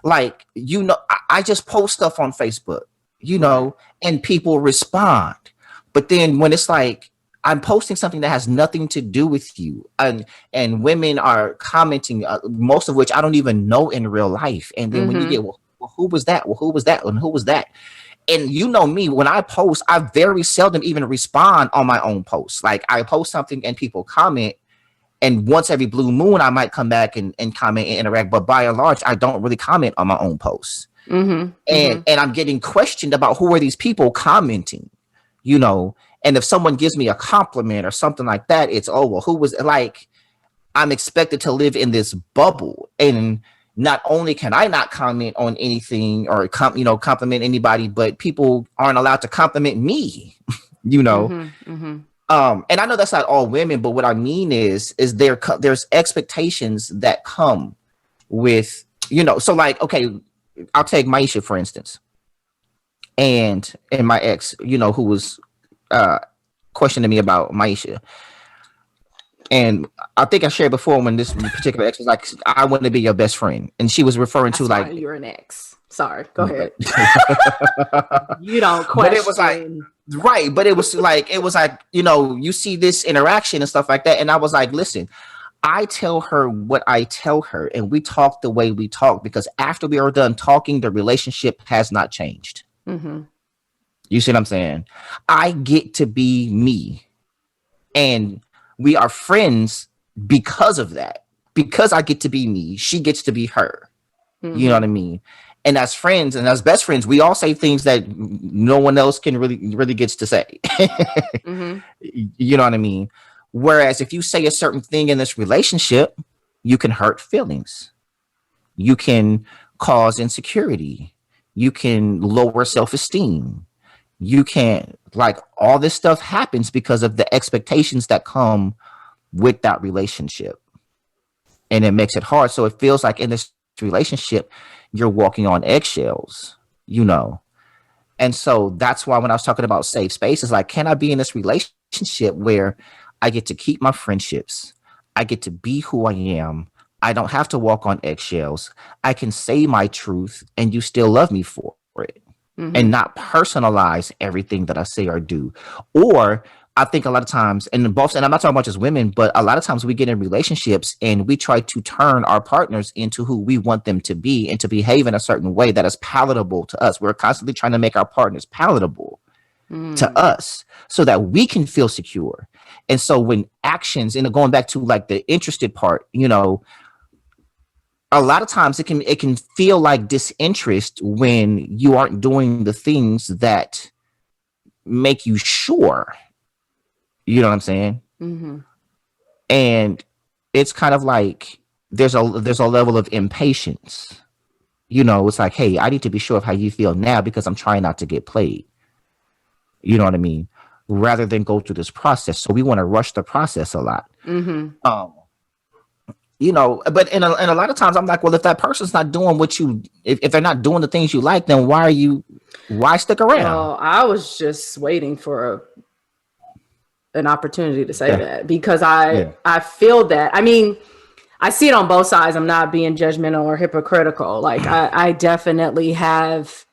like, you know, I just post stuff on Facebook, you know, and people respond. But then when it's like, I'm posting something that has nothing to do with you, and women are commenting, most of which I don't even know in real life. And then when you get, well, who was that? Well, who was that? And who was that? And you know me, when I post, I very seldom even respond on my own posts. Like, I post something and people comment, and once every blue moon, I might come back and comment and interact. But by and large, I don't really comment on my own posts. And I'm getting questioned about who are these people commenting, you know? And if someone gives me a compliment or something like that, it's, oh, well, who was, like, I'm expected to live in this bubble. And not only can I not comment on anything or compliment anybody, but people aren't allowed to compliment me, you know? And I know that's not all women, but what I mean is there's expectations that come with, you know, so like, okay, I'll take Maisha, for instance, and my ex, you know, who was questioning me about Maisha. And I think I shared before, when this particular ex was like, I want to be your best friend. And she was referring to, like, you're an ex. Sorry, go ahead. You don't question. But it was like, right. But it was like, you know, you see this interaction and stuff like that. And I was like, listen, I tell her what I tell her, and we talk the way we talk, because after we are done talking, the relationship has not changed. You see what I'm saying? I get to be me. And we are friends because of that. Because I get to be me, she gets to be her. You know what I mean? And as friends and as best friends, we all say things that no one else can really gets to say. You know what I mean? Whereas if you say a certain thing in this relationship, you can hurt feelings. You can cause insecurity. You can lower self-esteem. You can't, like, all this stuff happens because of the expectations that come with that relationship. And it makes it hard. So it feels like in this relationship, you're walking on eggshells, you know? And so that's why when I was talking about safe spaces, like, can I be in this relationship where I get to keep my friendships? I get to be who I am. I don't have to walk on eggshells. I can say my truth and you still love me for it. And not personalize everything that I say or do. Or I think a lot of times, and I'm not talking about just women, but a lot of times we get in relationships and we try to turn our partners into who we want them to be and to behave in a certain way that is palatable to us. We're constantly trying to make our partners palatable to us so that we can feel secure. And so when actions, and going back to, like, the interested part, you know, a lot of times it can feel like disinterest when you aren't doing the things that make you sure. You know what I'm saying? And it's kind of like there's a level of impatience. You know, it's like, hey, I need to be sure of how you feel now because I'm trying not to get played. You know what I mean? Rather than go through this process. So we want to rush the process a lot. You know, but in a lot of times I'm like, well, if that person's not doing what if they're not doing the things you like, then why stick around? Well, I was just waiting for an opportunity to say that, because I feel that. I mean, I see it on both sides. I'm not being judgmental or hypocritical. Like, I definitely have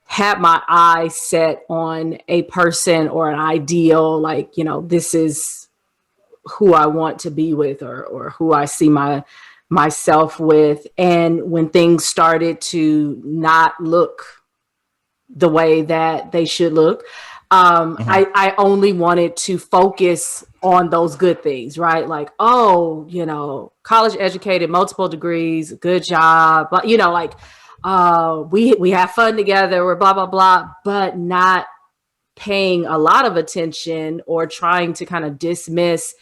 had my eye set on a person or an ideal, like, you know, this is who I want to be with, or who I see myself with. And when things started to not look the way that they should look, I only wanted to focus on those good things, right? Like, oh, you know, college educated, multiple degrees, good job, but, you know, like, we have fun together, we're blah, blah, blah, but not paying a lot of attention or trying to kind of dismiss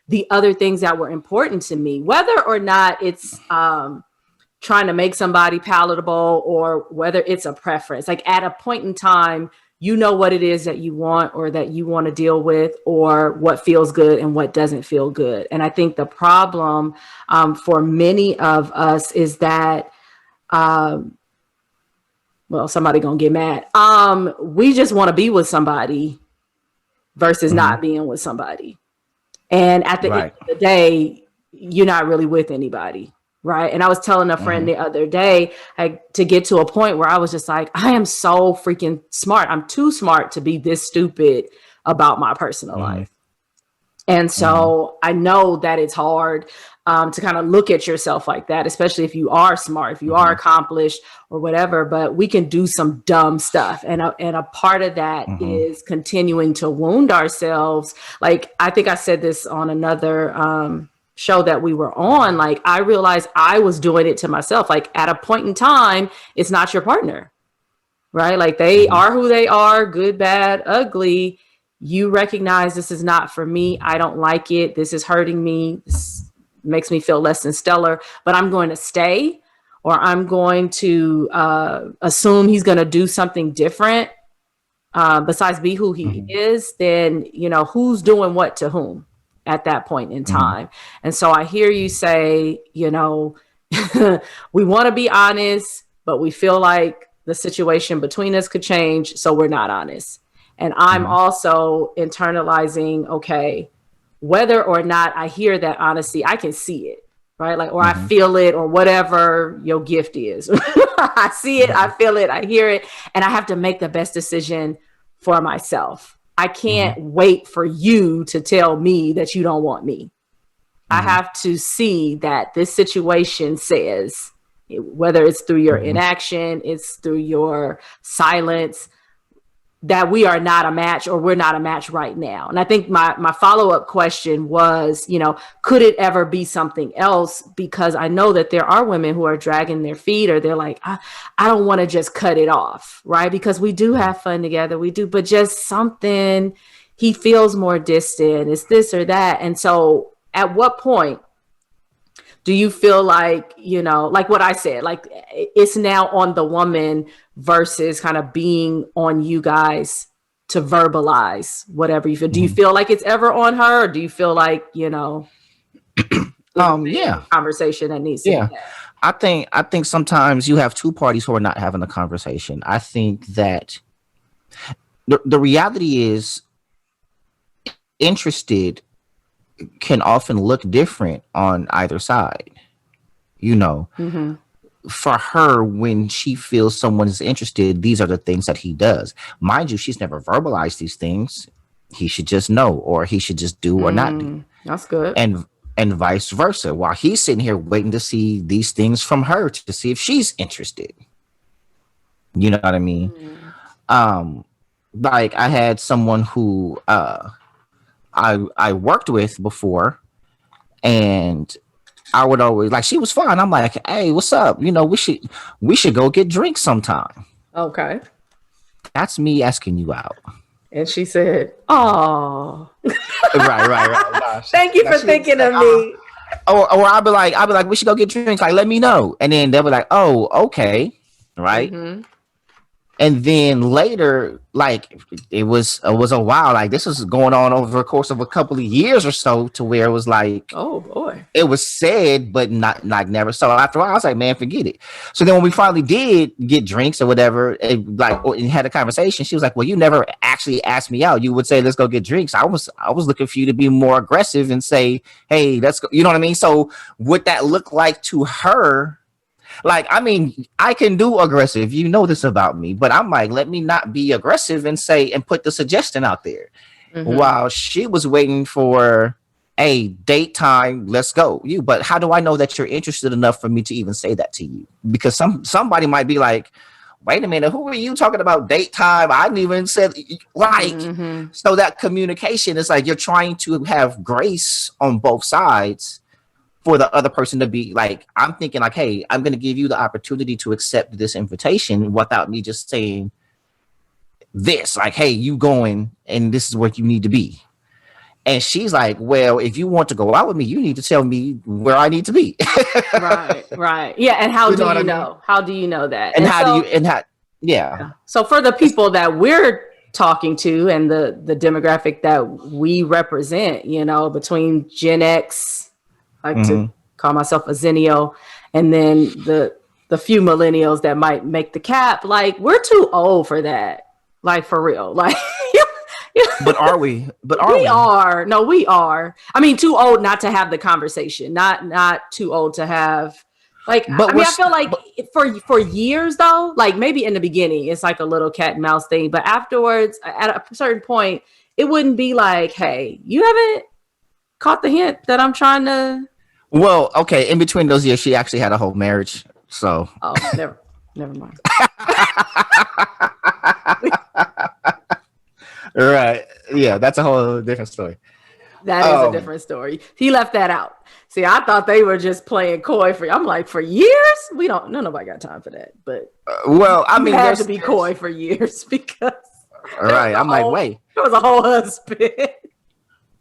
the other things that were important to me, whether or not it's trying to make somebody palatable or whether it's a preference. Like at a point in time, you know what it is that you want or that you want to deal with, or what feels good and what doesn't feel good. And I think the problem for many of us is that, well, somebody gonna get mad. We just want to be with somebody versus not being with somebody. And at the end of the day, you're not really with anybody. Right. And I was telling a friend the other day, to get to a point where I was just like, I am so freaking smart. I'm too smart to be this stupid about my personal life. And so I know that it's hard to kind of look at yourself like that, especially if you are smart, if you are accomplished or whatever, but we can do some dumb stuff. And a part of that is continuing to wound ourselves. Like, I think I said this on another show that we were on. Like, I realized I was doing it to myself. Like, at a point in time, it's not your partner, right? Like, they are who they are, good, bad, ugly. You recognize, this is not for me. I don't like it. This is hurting me. This makes me feel less than stellar, but I'm going to stay, or I'm going to assume he's going to do something different besides be who he is. Then, you know, who's doing what to whom at that point in time. And so I hear you say, you know, we want to be honest, but we feel like the situation between us could change, so we're not honest. And I'm also internalizing, okay, whether or not I hear that honesty, I can see it, right? Like, or I feel it, or whatever your gift is. I see it, I feel it, I hear it, and I have to make the best decision for myself. I can't wait for you to tell me that you don't want me. I have to see that this situation says, whether it's through your inaction, it's through your silence, that we are not a match, or we're not a match right now. And I think my follow-up question was, you know, could it ever be something else? Because I know that there are women who are dragging their feet, or they're like, I don't want to just cut it off, right? Because we do have fun together, we do, but just something, he feels more distant, it's this or that. And so at what point do you feel like, you know, like what I said, like it's now on the woman versus kind of being on you guys to verbalize whatever you feel? Do you feel like it's ever on her, or do you feel like, you know, conversation that needs to be had? I think sometimes you have two parties who are not having a conversation. I think that the reality is, interested can often look different on either side. You know, for her, when she feels someone is interested, these are the things that he does. Mind you, she's never verbalized these things. He should just know, or he should just do or not do. That's good. And vice versa. While he's sitting here waiting to see these things from her to see if she's interested. You know what I mean? Like, I had someone who I worked with before, and I would always, like, she was fine. I'm like, hey, what's up? You know, we should go get drinks sometime. Okay. That's me asking you out. And she said, oh. Right. Thank you for thinking of me. Or I'll be like, we should go get drinks. Like, let me know. And then they'll be like, oh, okay. Right. And then later, like, it was a while. Like, this was going on over the course of a couple of years or so, to where it was like, oh boy, it was said, but not like never. So after a while, I was like, man, forget it. So then when we finally did get drinks or whatever, and had a conversation, she was like, well, you never actually asked me out. You would say, let's go get drinks. I was looking for you to be more aggressive and say, hey, let's go. You know what I mean? So what that looked like to her, like, I mean, I can do aggressive. You know this about me, but I'm like, let me not be aggressive and say, and put the suggestion out there. While she was waiting for a date time, let's go. But how do I know that you're interested enough for me to even say that to you? Because somebody might be like, wait a minute, who are you talking about date time? I didn't even said, like, so that communication is like, you're trying to have grace on both sides for the other person to be like, I'm thinking like, hey, I'm going to give you the opportunity to accept this invitation without me just saying this, like, hey, you going, and this is where you need to be. And she's like, well, if you want to go out with me, you need to tell me where I need to be. Right. Yeah. And how do you know? How do you know that? And how yeah. So for the people that we're talking to and the demographic that we represent, you know, between Gen X, I like to call myself a Zennial, and then the few millennials that might make the cap, like, we're too old for that. Like, for real. Like, But are we? We are. No, we are. I mean, too old not to have the conversation. Not too old to have. Like, I mean, I feel like for years though, like maybe in the beginning, it's like a little cat and mouse thing, but afterwards, at a certain point, it wouldn't be like, hey, you haven't caught the hint that I'm trying to. Well, okay. In between those years, she actually had a whole marriage. So. Oh, never mind. Right. Yeah, that's a whole different story. That is a different story. He left that out. See, I thought they were just playing coy for. I'm like, for years, nobody got time for that. But well, I mean, had to be coy for years because. Right. I'm like, wait. There was a whole husband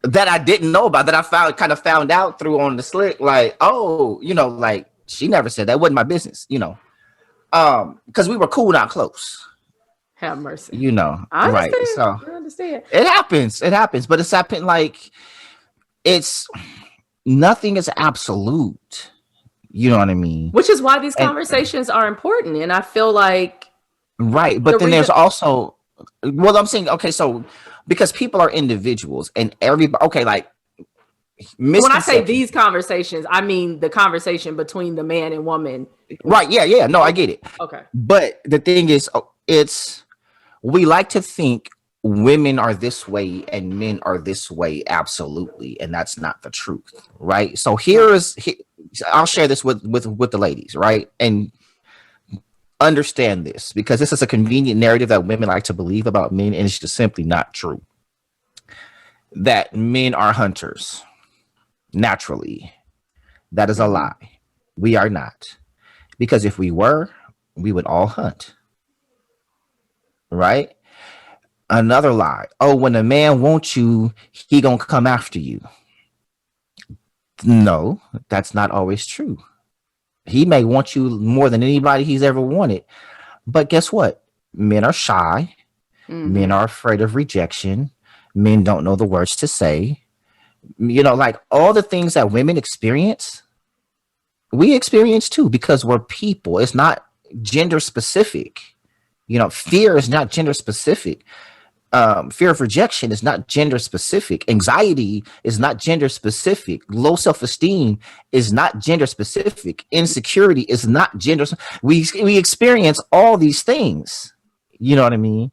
that I didn't know about, that I found out through on the slick. Like, oh, you know, like she never said that. Wasn't my business, you know. Because we were cool, not close. Have mercy. You know, right? So I understand. It happens, but it's happened. Like, nothing is absolute. You know what I mean? Which is why these conversations are important, and I feel like right. But then there's also, well, I'm saying, okay, so because people are individuals, and everybody, okay, like. When I say these conversations, I mean the conversation between the man and woman. Right. Yeah. No, I get it. Okay. But the thing is, we like to think women are this way and men are this way. Absolutely. And that's not the truth. Right. So I'll share this with the ladies. Right. And understand this, because this is a convenient narrative that women like to believe about men. And it's just simply not true. That men are hunters. Naturally, that is a lie. We are not, because if we were, we would all hunt. Right? Another lie. Oh, when a man wants you, he gonna come after you. No, that's not always true. He may want you more than anybody he's ever wanted, but guess what? Men are shy. Men are afraid of rejection. Men don't know the words to say. You know, like all the things that women experience, we experience too, because we're people. It's not gender specific. You know, fear is not gender specific. Fear of rejection is not gender specific. Anxiety is not gender specific. Low self-esteem is not gender specific. Insecurity is not gender. We experience all these things. You know what I mean?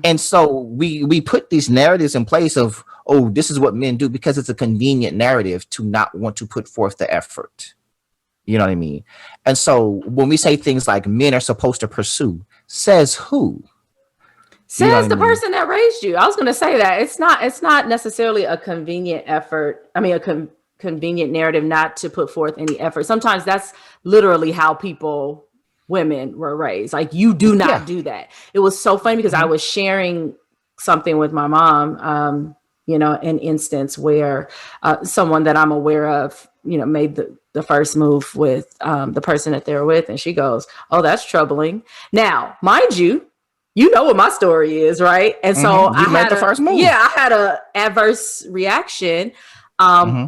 And so we put these narratives in place of, oh, this is what men do, because it's a convenient narrative to not want to put forth the effort. You know what I mean? And so when we say things like men are supposed to pursue, says who? Says the person that raised you. I was going to say that it's not necessarily a convenient effort. I mean, a convenient narrative not to put forth any effort. Sometimes that's literally how women were raised. Like, you do not do that. It was so funny because I was sharing something with my mom, you know, an instance where someone that I'm aware of, you know, made the first move with the person that they're with. And she goes, oh, that's troubling. Now, mind you, you know what my story is, right? And so I had the first move. Yeah, I had a adverse reaction.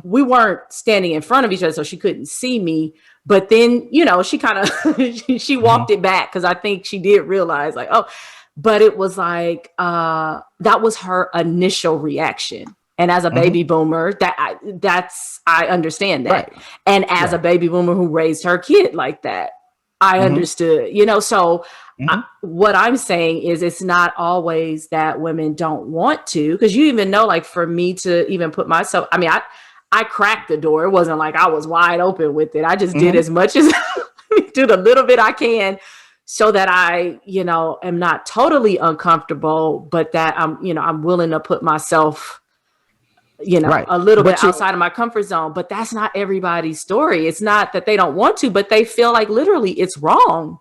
We weren't standing in front of each other, so she couldn't see me. But then, you know, she kind of she walked it back, because I think she did realize, like, oh, but it was like that was her initial reaction. And as a baby boomer, I understand that. Right. And as a baby boomer who raised her kid like that, I understood, you know, so what I'm saying is it's not always that women don't want to, because you even know, like, for me to even put myself, I mean, I cracked the door. It wasn't like I was wide open with it. I just did as much as do the little bit I can, so that I, you know, am not totally uncomfortable, but that I'm willing to put myself, you know, a little bit outside of my comfort zone. But that's not everybody's story. It's not that they don't want to, but they feel like literally it's wrong.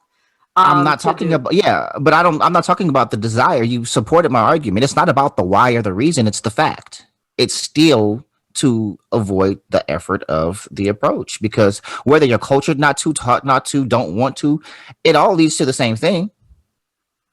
I'm not talking about, but I'm not talking about the desire. You supported my argument. It's not about the why or the reason. It's the fact. it's still to avoid the effort of the approach, because whether you're cultured not to, taught not to, don't want to, it all leads to the same thing.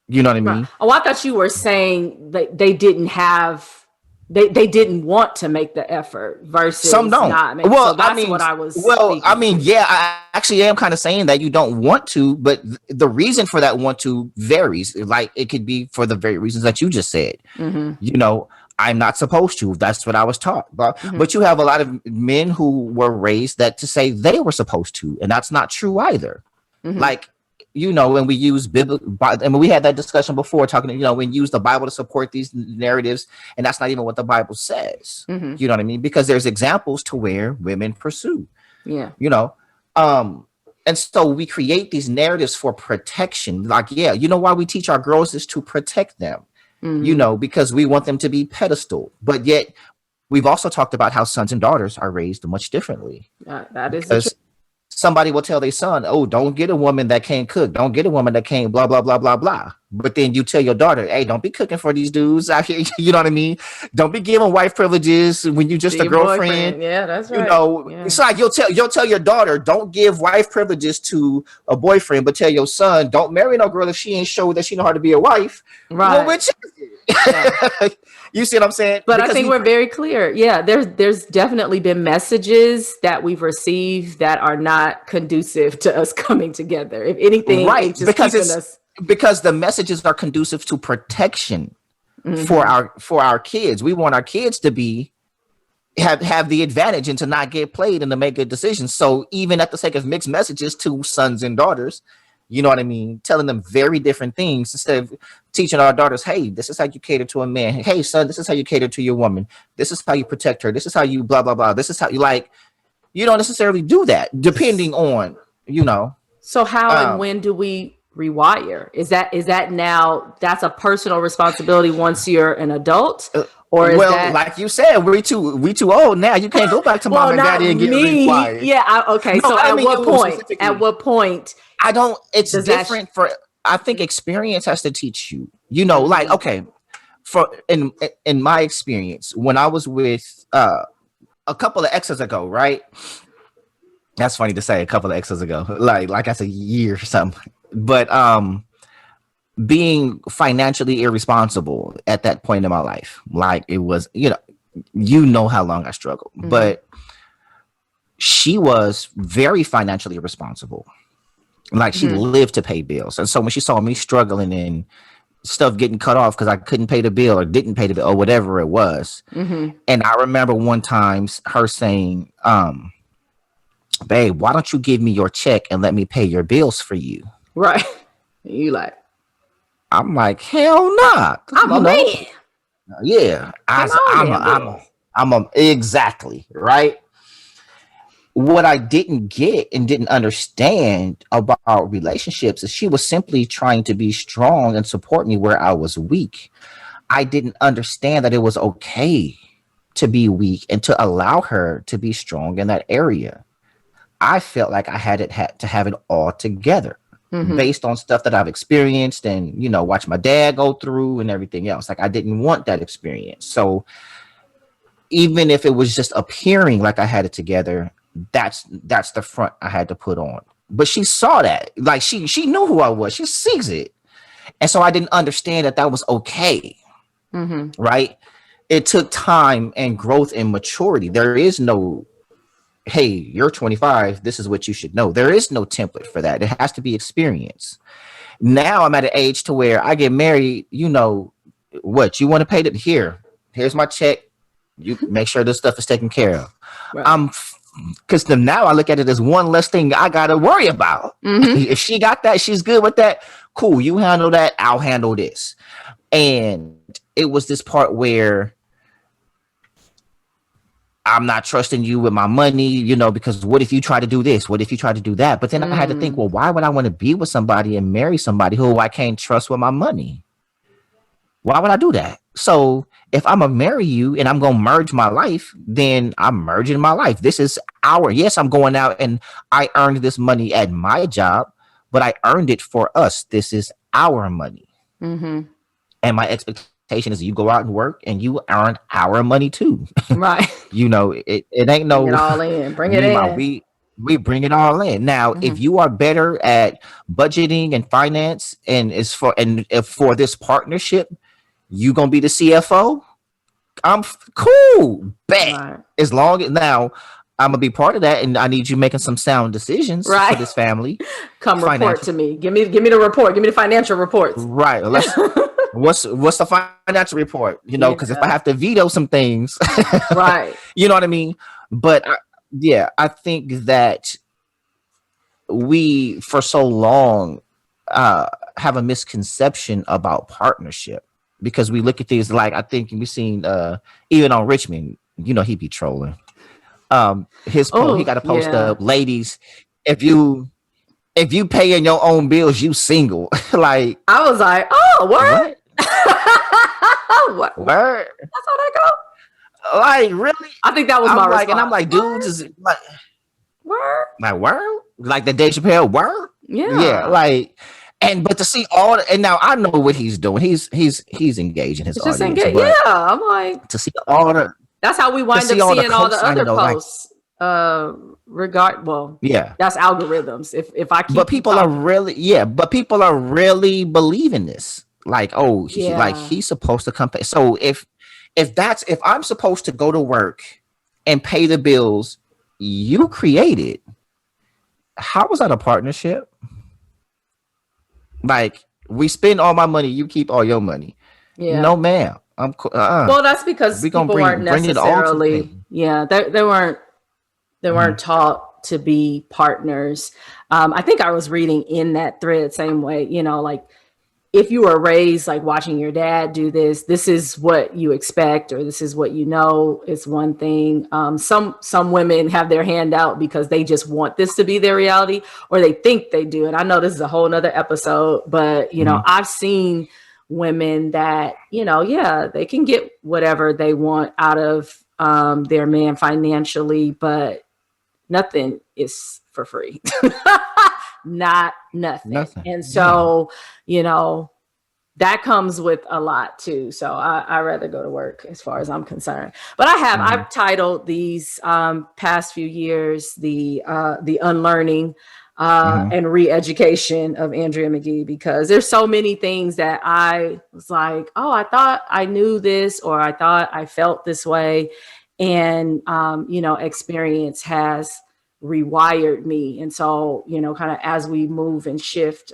You know what I Right. mean? Oh, I thought you were saying that they didn't have, they didn't want to make the effort versus Some don't. not make. Well, So that's I mean, what I was well, I speaking mean, to. yeah, I actually am kind of saying that you don't want to, but the reason for that want to varies. Like it could be for the very reasons that you just said. Mm-hmm. You know, I'm not supposed to. That's what I was taught. But you have a lot of men who were raised that to say they were supposed to, and that's not true either. Mm-hmm. Like, you know, when we use biblical, I mean, we had that discussion before, talking, you know, when we use the Bible to support these narratives, and that's not even what the Bible says. Mm-hmm. You know what I mean? Because there's examples to where women pursue. Yeah. You know, and so we create these narratives for protection. Like, yeah, you know why we teach our girls is to protect them. Mm-hmm. You know, because we want them to be pedestal. But yet, we've also talked about how sons and daughters are raised much differently. That is the truth. Somebody will tell their son, oh, don't get a woman that can't cook. Don't get a woman that can't blah, blah, blah, blah, blah. But then you tell your daughter, hey, don't be cooking for these dudes out here. You know what I mean? Don't be giving wife privileges when you just a girlfriend. Boyfriend. Yeah, that's right. You know, it's like you'll tell your daughter, don't give wife privileges to a boyfriend, but tell your son, don't marry no girl if she ain't showed that she know how to be a wife. Right. Well, which is it? Yeah. You see what I'm saying? But because I think we're very clear. Yeah, there's definitely been messages that we've received that are not conducive to us coming together. If anything, right? It's just because the messages are conducive to protection for our kids. We want our kids to be have the advantage and to not get played and to make good decisions. So even at the sake of mixed messages to sons and daughters, you know what I mean? Telling them very different things instead of teaching our daughters, hey, this is how you cater to a man. Hey, son, this is how you cater to your woman. This is how you protect her. This is how you blah, blah, blah. This is how you you don't necessarily do that depending on, you know. So how and when do we rewire? Is that now that's a personal responsibility once you're an adult? Or is that... like you said, we too old now. You can't go back to mom and daddy and get rewired. Yeah, okay. No, so at what point? I don't. It's different I think experience has to teach you. You know, like okay, in my experience, when I was with a couple of exes ago, right? That's funny to say, a couple of exes ago, like that's a year or something. But being financially irresponsible at that point in my life, like it was, you know how long I struggled, but she was very financially irresponsible. Like she lived to pay bills. And so when she saw me struggling and stuff getting cut off because I couldn't pay the bill or didn't pay the bill or whatever it was. And I remember one time her saying, babe, why don't you give me your check and let me pay your bills for you? Right. You like, I'm like, hell nah. I'm a man. Yeah. I'm exactly right. What I didn't get and didn't understand about relationships is she was simply trying to be strong and support me where I was weak. I didn't understand that it was okay to be weak and to allow her to be strong in that area. I felt like I had to have it all together based on stuff that I've experienced and, watch my dad go through and everything else. Like I didn't want that experience. So even if it was just appearing like I had it together, that's the front I had to put on. But she saw that, like she knew who I was. She sees it. And so I didn't understand that was okay. Right. It took time and growth and maturity. There is no, hey, you're 25. This is what you should know. There is no template for that. It has to be experience. Now I'm at an age to where I get married. What you want to pay here's my check. You make sure this stuff is taken care of. Right. Because now I look at it as one less thing I got to worry about. If she got that, she's good with that. Cool. You handle that. I'll handle this. And it was this part where I'm not trusting you with my money, because what if you try to do this? What if you try to do that? But then I had to think, well, why would I want to be with somebody and marry somebody who I can't trust with my money? Why would I do that? So if I'm going to marry you and I'm going to merge my life, then I'm merging my life. This is yes, I'm going out and I earned this money at my job, but I earned it for us. This is our money. And my expectation is you go out and work and you earn our money too. Right. It ain't no Bring it all in. Bring it in. We bring it all in. Now, if you are better at budgeting and finance and if for this partnership, you gonna be the CFO, I'm cool. Bet. Right. As long as now I'm gonna be part of that, and I need you making some sound decisions for this family. Come report to me. Give me the report. Give me the financial reports. Right. What's the financial report? Because if I have to veto some things, right. You know what I mean? But I think that we for so long have a misconception about partnership, because we look at these like, I think we've seen even on Richmond, he be trolling. He got a post up, ladies, if you paying your own bills, you single. Like, I was like, oh, what? What? Word? That's how that go? Like, really? I think that was my response. And I'm like, dudes, is like, word? Like, word? Like the Dave Chappelle word? Yeah. Like, but to see and now I know what he's doing. He's engaging his audience. Yeah, I'm like, to see all the. That's how we wind up seeing all the other posts. That's algorithms. If I keep, but people are really believing this. Like, he's supposed to come pay. So if I'm supposed to go to work and pay the bills you created, how was that a partnership? Like, we spend all my money, you keep all your money. Yeah. No, ma'am. Well, that's because people weren't necessarily. They weren't taught to be partners. I think I was reading in that thread same way. Like, if you were raised like watching your dad do this is what you expect, or this is what it's one thing. Some women have their hand out because they just want this to be their reality, or they think they do. And I know this is a whole nother episode, but I've seen women that, they can get whatever they want out of their man financially, but nothing is for free. Nothing. And so, that comes with a lot too. So I rather go to work as far as I'm concerned. But I've titled these past few years the unlearning and re-education of Andrea McGee, because there's so many things that I was like, oh, I thought I knew this, or I thought I felt this way. And, experience has rewired me. And so, kind of as we move and shift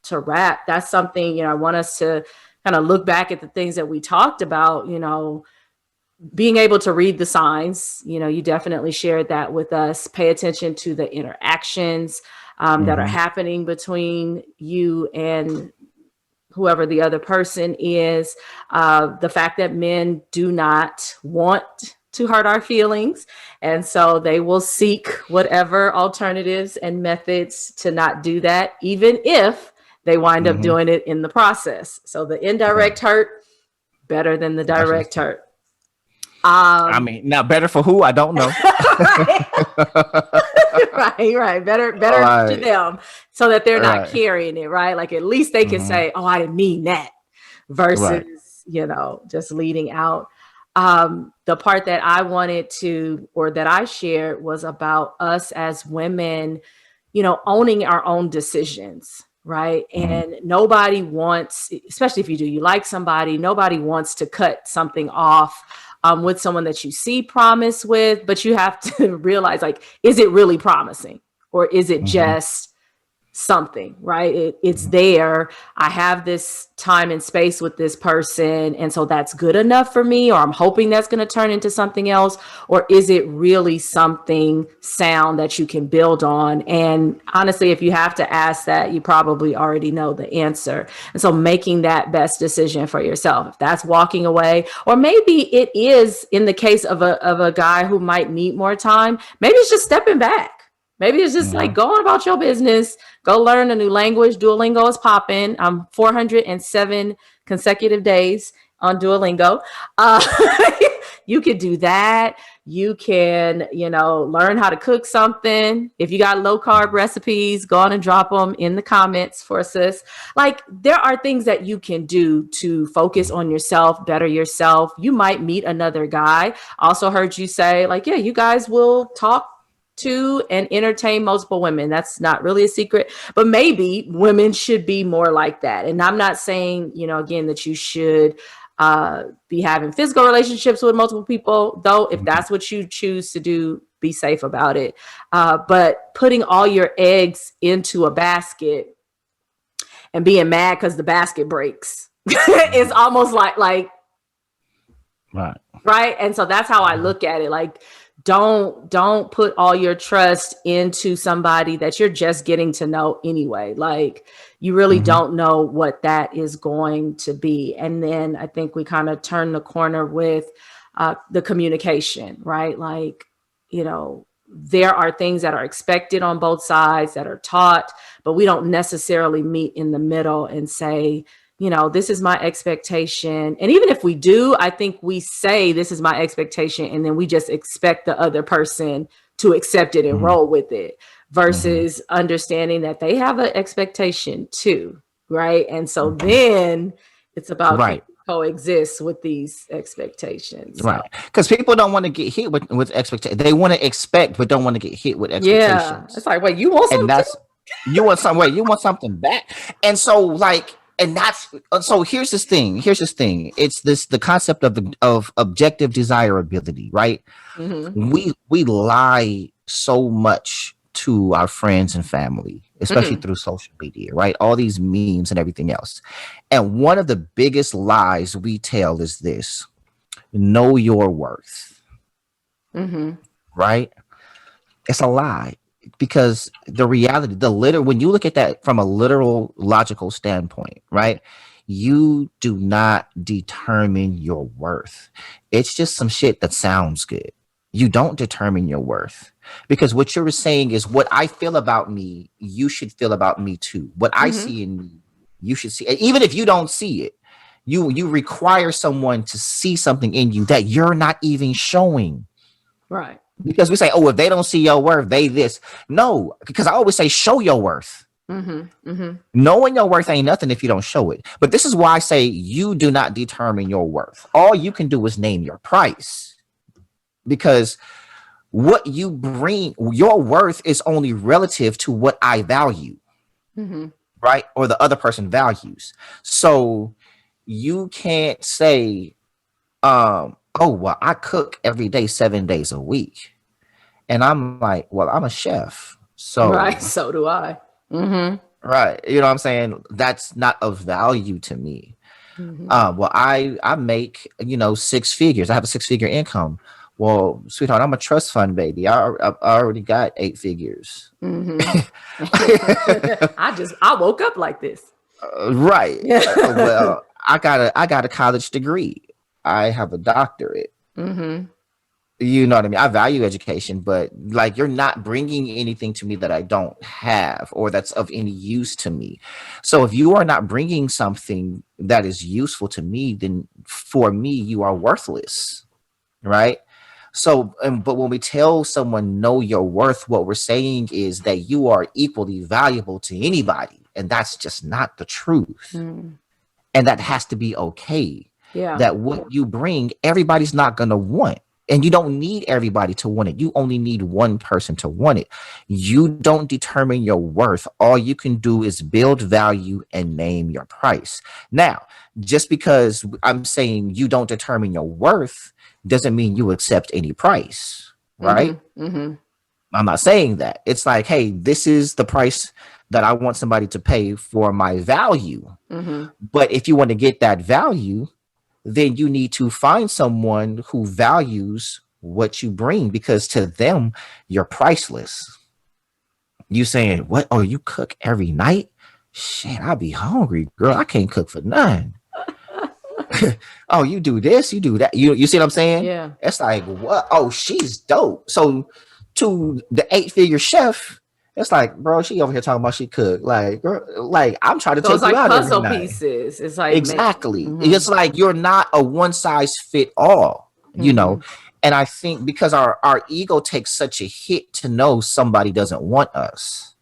to rap, that's something, I want us to kind of look back at the things that we talked about, being able to read the signs. You definitely shared that with us. Pay attention to the interactions that are happening between you and whoever the other person is. The fact that men do not want to hurt our feelings, and so they will seek whatever alternatives and methods to not do that, even if they wind up doing it in the process. So the indirect hurt, better than the direct hurt. I mean, now better for who? I don't know. right. Better to them, so that they're not carrying it, right? Like, at least they can say, oh, I didn't mean that, versus, just leading out. The part that I wanted to, or that I shared, was about us as women, owning our own decisions. Right. And nobody wants, especially if you like somebody, nobody wants to cut something off with someone that you see promise with, but you have to realize, like, is it really promising, or is it just something, right? It's there. I have this time and space with this person, and so that's good enough for me, or I'm hoping that's going to turn into something else, or is it really something sound that you can build on? And honestly, if you have to ask that, you probably already know the answer. And so making that best decision for yourself, if that's walking away, or maybe it is, in the case of a guy who might need more time, maybe it's just stepping back. Maybe it's just like going about your business, go learn a new language. Duolingo is popping. 407 consecutive days. on Duolingo. You could do that. You can, learn how to cook something. If you got low carb recipes, go on and drop them in the comments for us, sis. Like, there are things that you can do to focus on yourself, better yourself. You might meet another guy. Also heard you say, like, yeah, you guys will talk to and entertain multiple women. That's not really a secret, but maybe women should be more like that. And I'm not saying, again, that you should be having physical relationships with multiple people, though. If that's what you choose to do, be safe about it. But putting all your eggs into a basket and being mad because the basket breaks is almost like right. And so that's how I look at it. Like, don't put all your trust into somebody that you're just getting to know anyway. Like, you really don't know what that is going to be. And then I think we kind of turn the corner with the communication, right? Like, there are things that are expected on both sides that are taught, but we don't necessarily meet in the middle and say, this is my expectation. And even if we do, I think we say, this is my expectation, and then we just expect the other person to accept it and roll with it, versus understanding that they have an expectation too, right? And so then it's about coexist with these expectations. Right. Because people don't want to get hit with expectations. They want to expect, but don't want to get hit with expectations. Yeah. It's like, wait, you want something? And you want something back. And so so here's this thing. It's the concept of objective desirability, right? We lie so much to our friends and family, especially through social media, right? All these memes and everything else. And one of the biggest lies we tell is this: know your worth. Right? It's a lie. Because the reality, when you look at that from a literal logical standpoint, right, you do not determine your worth. It's just some shit that sounds good. You don't determine your worth, because what you're saying is, what I feel about me, you should feel about me too. What I see in me, you should see. Even if you don't see it, you require someone to see something in you that you're not even showing. Right. Because we say, oh, if they don't see your worth, they this. No, because I always say, show your worth. Knowing your worth ain't nothing if you don't show it. But this is why I say you do not determine your worth. All you can do is name your price. Because what you bring, your worth is only relative to what I value. Right? Or the other person values. So you can't say, oh, well, I cook every day, 7 days a week. And I'm like, well, I'm a chef. So right. So do I. Right. You know what I'm saying? That's not of value to me. Well, I make, 6 figures. I have a 6-figure income. Well, sweetheart, I'm a trust fund baby. I already got 8 figures. I woke up like this. Right. Well, I got a college degree. I have a doctorate. You know what I mean? I value education, but like, you're not bringing anything to me that I don't have or that's of any use to me. So if you are not bringing something that is useful to me, then for me, you are worthless. Right? So, but when we tell someone know your worth, what we're saying is that you are equally valuable to anybody. And that's just not the truth. And that has to be okay. Yeah. That what you bring, everybody's not going to want. And you don't need everybody to want it. You only need one person to want it. You don't determine your worth. All you can do is build value and name your price. Now, just because I'm saying you don't determine your worth doesn't mean you accept any price, right? I'm not saying that. It's like, hey, this is the price that I want somebody to pay for my value. But if you want to get that value, then you need to find someone who values what you bring, because to them, you're priceless. You saying, what? Oh, you cook every night? Shit, I'll be hungry, girl. I can't cook for none. Oh, you do this, you do that. You see what I'm saying? Yeah. It's like, what? Oh, she's dope. So to the 8-figure chef, It's like, bro, she over here talking about she cook. Like, girl, like I'm trying to So take it's you like out every puzzle night. pieces. It's like Exactly. It's like you're not a one size fit all, you know. And I think because our ego takes such a hit to know somebody doesn't want us.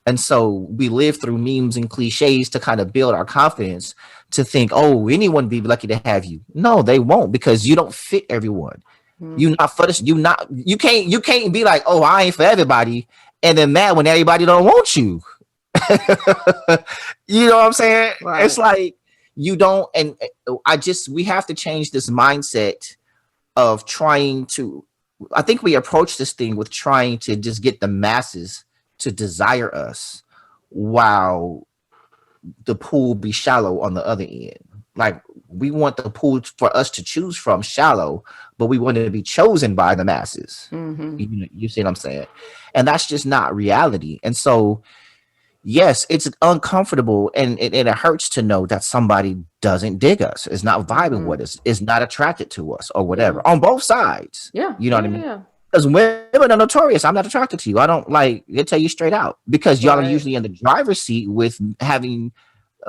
And so we live through memes and cliches to kind of build our confidence to think, oh, anyone would be lucky to have you. No, they won't, because you don't fit everyone. You not for this. You can't be like, oh, I ain't for everybody, and then mad when everybody don't want you. You know what I'm saying? Right. It's like you don't. And we have to change this mindset of trying to. I think we approach this thing with trying to just get the masses to desire us, while the pool be shallow on the other end. Like, we want the pool for us to choose from shallow, but we want to be chosen by the masses. You see what I'm saying? And that's just not reality. And so, yes, it's uncomfortable, and it hurts to know that somebody doesn't dig us, is not vibing with us, is not attracted to us, or whatever, on both sides. Yeah. You know what I mean? Yeah. Because women are notorious. I'm not attracted to you. I don't like. They tell you straight out, because y'all are usually in the driver's seat with having,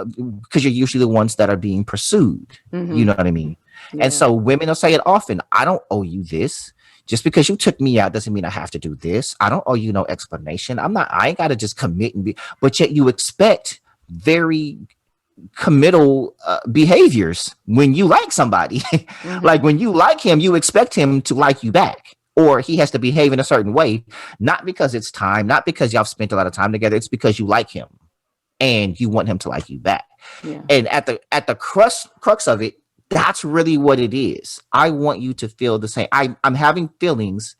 because you're usually the ones that are being pursued. You know what I mean? Yeah. And so women will say it often. I don't owe you this. Just because you took me out doesn't mean I have to do this. I don't owe you no explanation. I ain't got to just commit and be, but yet you expect very committal behaviors when you like somebody. Like, when you like him, you expect him to like you back, or he has to behave in a certain way, not because it's time, not because y'all spent a lot of time together. It's because you like him and you want him to like you back. Yeah. And at the crux of it, that's really what it is. I want you to feel the same. I'm having feelings,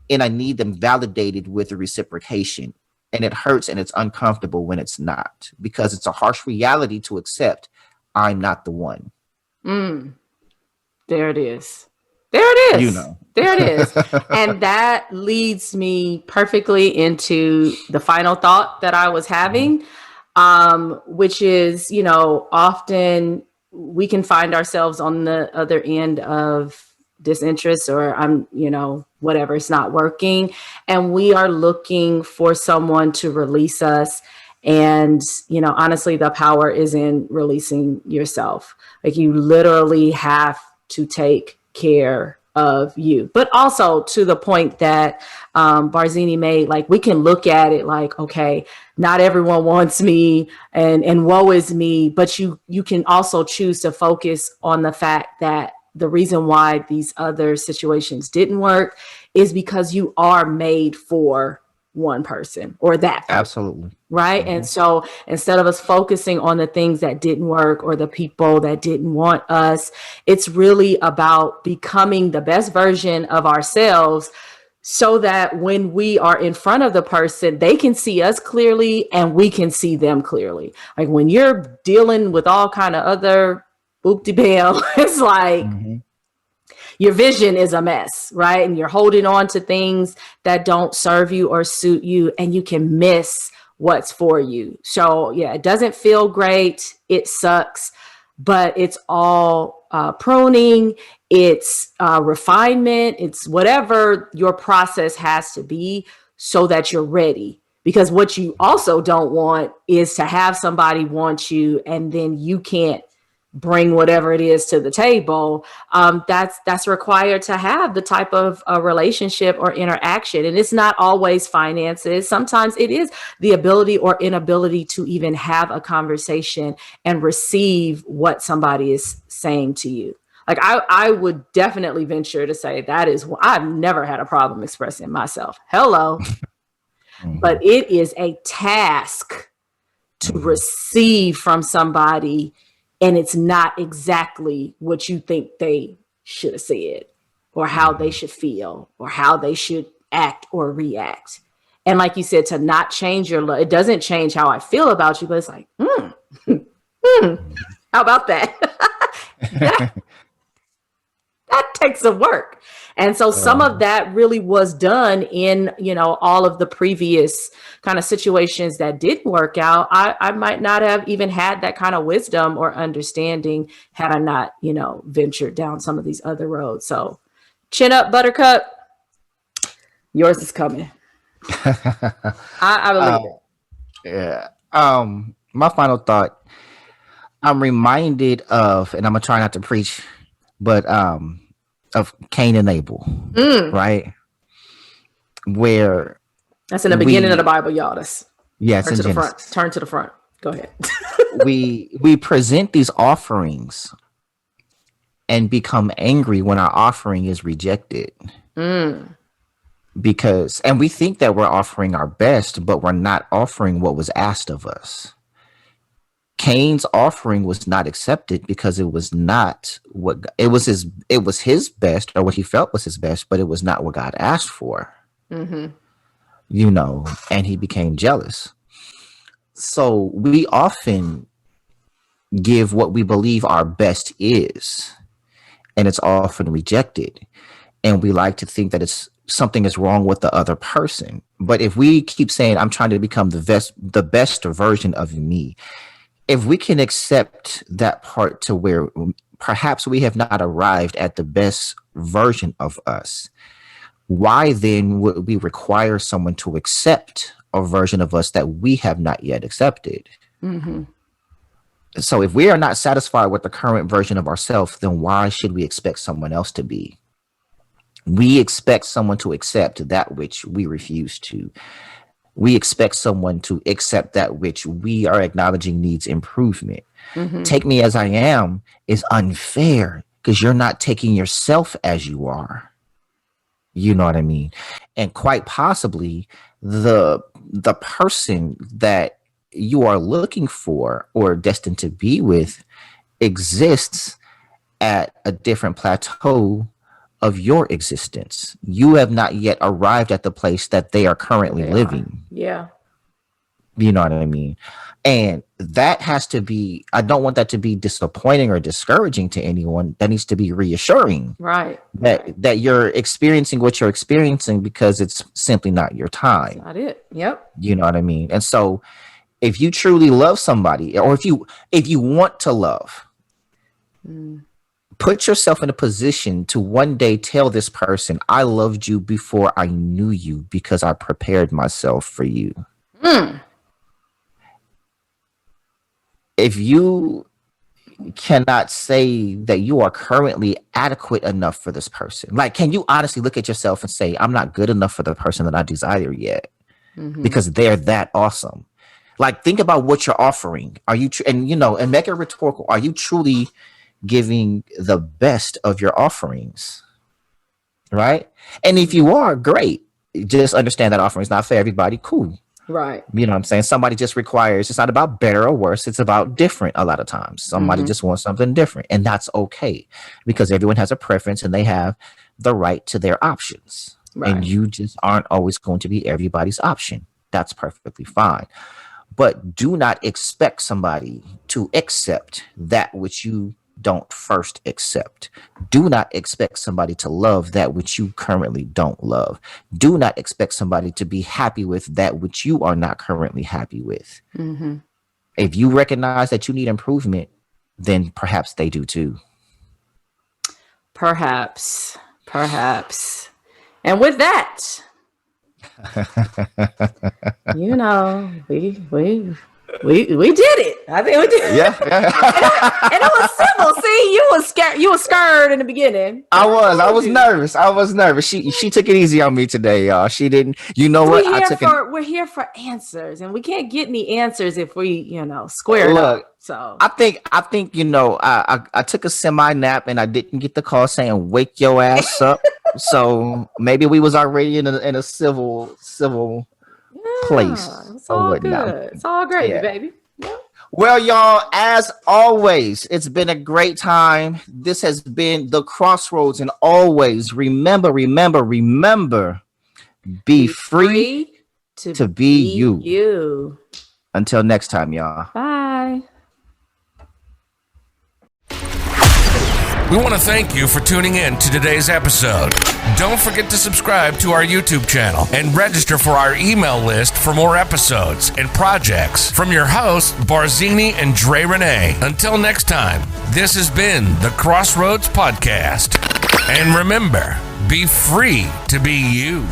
and I need them validated with a reciprocation. And it hurts and it's uncomfortable when it's not, because it's a harsh reality to accept. I'm not the one. There it is. There it is. You know. There it is. And that leads me perfectly into the final thought that I was having, which is, often we can find ourselves on the other end of disinterest, or whatever, it's not working. And we are looking for someone to release us. And, honestly, the power is in releasing yourself. Like, you literally have to take care of you. But also, to the point that Barzini made, like, we can look at it like, okay, not everyone wants me and woe is me, but you can also choose to focus on the fact that the reason why these other situations didn't work is because you are made for one person, or that person. Absolutely. Right. And so instead of us focusing on the things that didn't work or the people that didn't want us, it's really about becoming the best version of ourselves, so that when we are in front of the person, they can see us clearly and we can see them clearly. Like, when you're dealing with all kind of other boop-de-bell, it's like your vision is a mess, right? And you're holding on to things that don't serve you or suit you, and you can miss what's for you. So yeah, it doesn't feel great. It sucks, but it's all pruning. It's refinement. It's whatever your process has to be, so that you're ready. Because what you also don't want is to have somebody want you, and then you can't bring whatever it is to the table. That's required to have the type of relationship or interaction. And it's not always finances. Sometimes it is the ability or inability to even have a conversation and receive what somebody is saying to you. Like, I would definitely venture to say that is, I've never had a problem expressing myself. Hello. But it is a task to receive from somebody, and it's not exactly what you think they should have said, or how they should feel, or how they should act or react. And like you said, to not change your love, it doesn't change how I feel about you, but it's like, how about that? That takes some work. And so some of that really was done in, all of the previous kind of situations that didn't work out. I might not have even had that kind of wisdom or understanding had I not, ventured down some of these other roads. So chin up, Buttercup. Yours is coming. I believe it. Yeah. My final thought. I'm reminded of, and I'm gonna try not to preach, but of Cain and Abel, right? Where that's in the beginning of the Bible, y'all. That's turn to the front. Turn to the front. Go ahead. we present these offerings and become angry when our offering is rejected. Because, and we think that we're offering our best, but we're not offering what was asked of us. Cain's offering was not accepted because it was not what it was his best, or what he felt was his best, but it was not what God asked for. And he became jealous. So we often give what we believe our best is, and it's often rejected. And we like to think that something is wrong with the other person. But if we keep saying, I'm trying to become the best version of me, if we can accept that part to where perhaps we have not arrived at the best version of us, why then would we require someone to accept a version of us that we have not yet accepted? So if we are not satisfied with the current version of ourselves, then why should we expect someone else to be? We expect someone to accept that which we refuse to. We expect someone to accept that which we are acknowledging needs improvement. Take me as I am is unfair because you're not taking yourself as you are. You know what I mean? And quite possibly the person that you are looking for or destined to be with exists at a different plateau of your existence. You have not yet arrived at the place that they are currently living. Yeah. You know what I mean? And that has to be, I don't want that to be disappointing or discouraging to anyone. That needs to be reassuring. Right. That you're experiencing what you're experiencing because it's simply not your time. That's not it. Yep. You know what I mean? And so if you truly love somebody, or if you want to love, put yourself in a position to one day tell this person, I loved you before I knew you because I prepared myself for you. If you cannot say that you are currently adequate enough for this person, like, can you honestly look at yourself and say, I'm not good enough for the person that I desire yet because they're that awesome? Like, think about what you're offering. Are you, and make it rhetorical. Are you truly giving the best of your offerings? Right. And if you are, great. Just understand that offering is not for everybody. Cool. Right. You know what I'm saying? Somebody just requires, it's not about better or worse. It's about different a lot of times. Somebody just wants something different. And that's okay because everyone has a preference and they have the right to their options. Right. And you just aren't always going to be everybody's option. That's perfectly fine. But do not expect somebody to accept that which you don't first accept. Do not expect somebody to love that which you currently don't love. Do not expect somebody to be happy with that which you are not currently happy with. If you recognize that you need improvement, then perhaps they do too. Perhaps. And with that, we did it. I think we did it. Yeah. And it was simple. See, you was scared. You was scared in the beginning. I was nervous. She took it easy on me today, y'all. She didn't. You know what? We're here for answers, and we can't get any answers if we, square it up. So I think I took a semi nap and I didn't get the call saying wake your ass up. So maybe we was already in a civil place. It's all good. It's all great, baby. Yeah. Well, y'all, as always, it's been a great time. This has been the Crossroads, and always remember, be free to be you. Until next time, y'all. Bye. We want to thank you for tuning in to today's episode. Don't forget to subscribe to our YouTube channel and register for our email list for more episodes and projects from your hosts, Barz and Dre Renee. Until next time, this has been the Crossroads Podcast. And remember, be free to be you.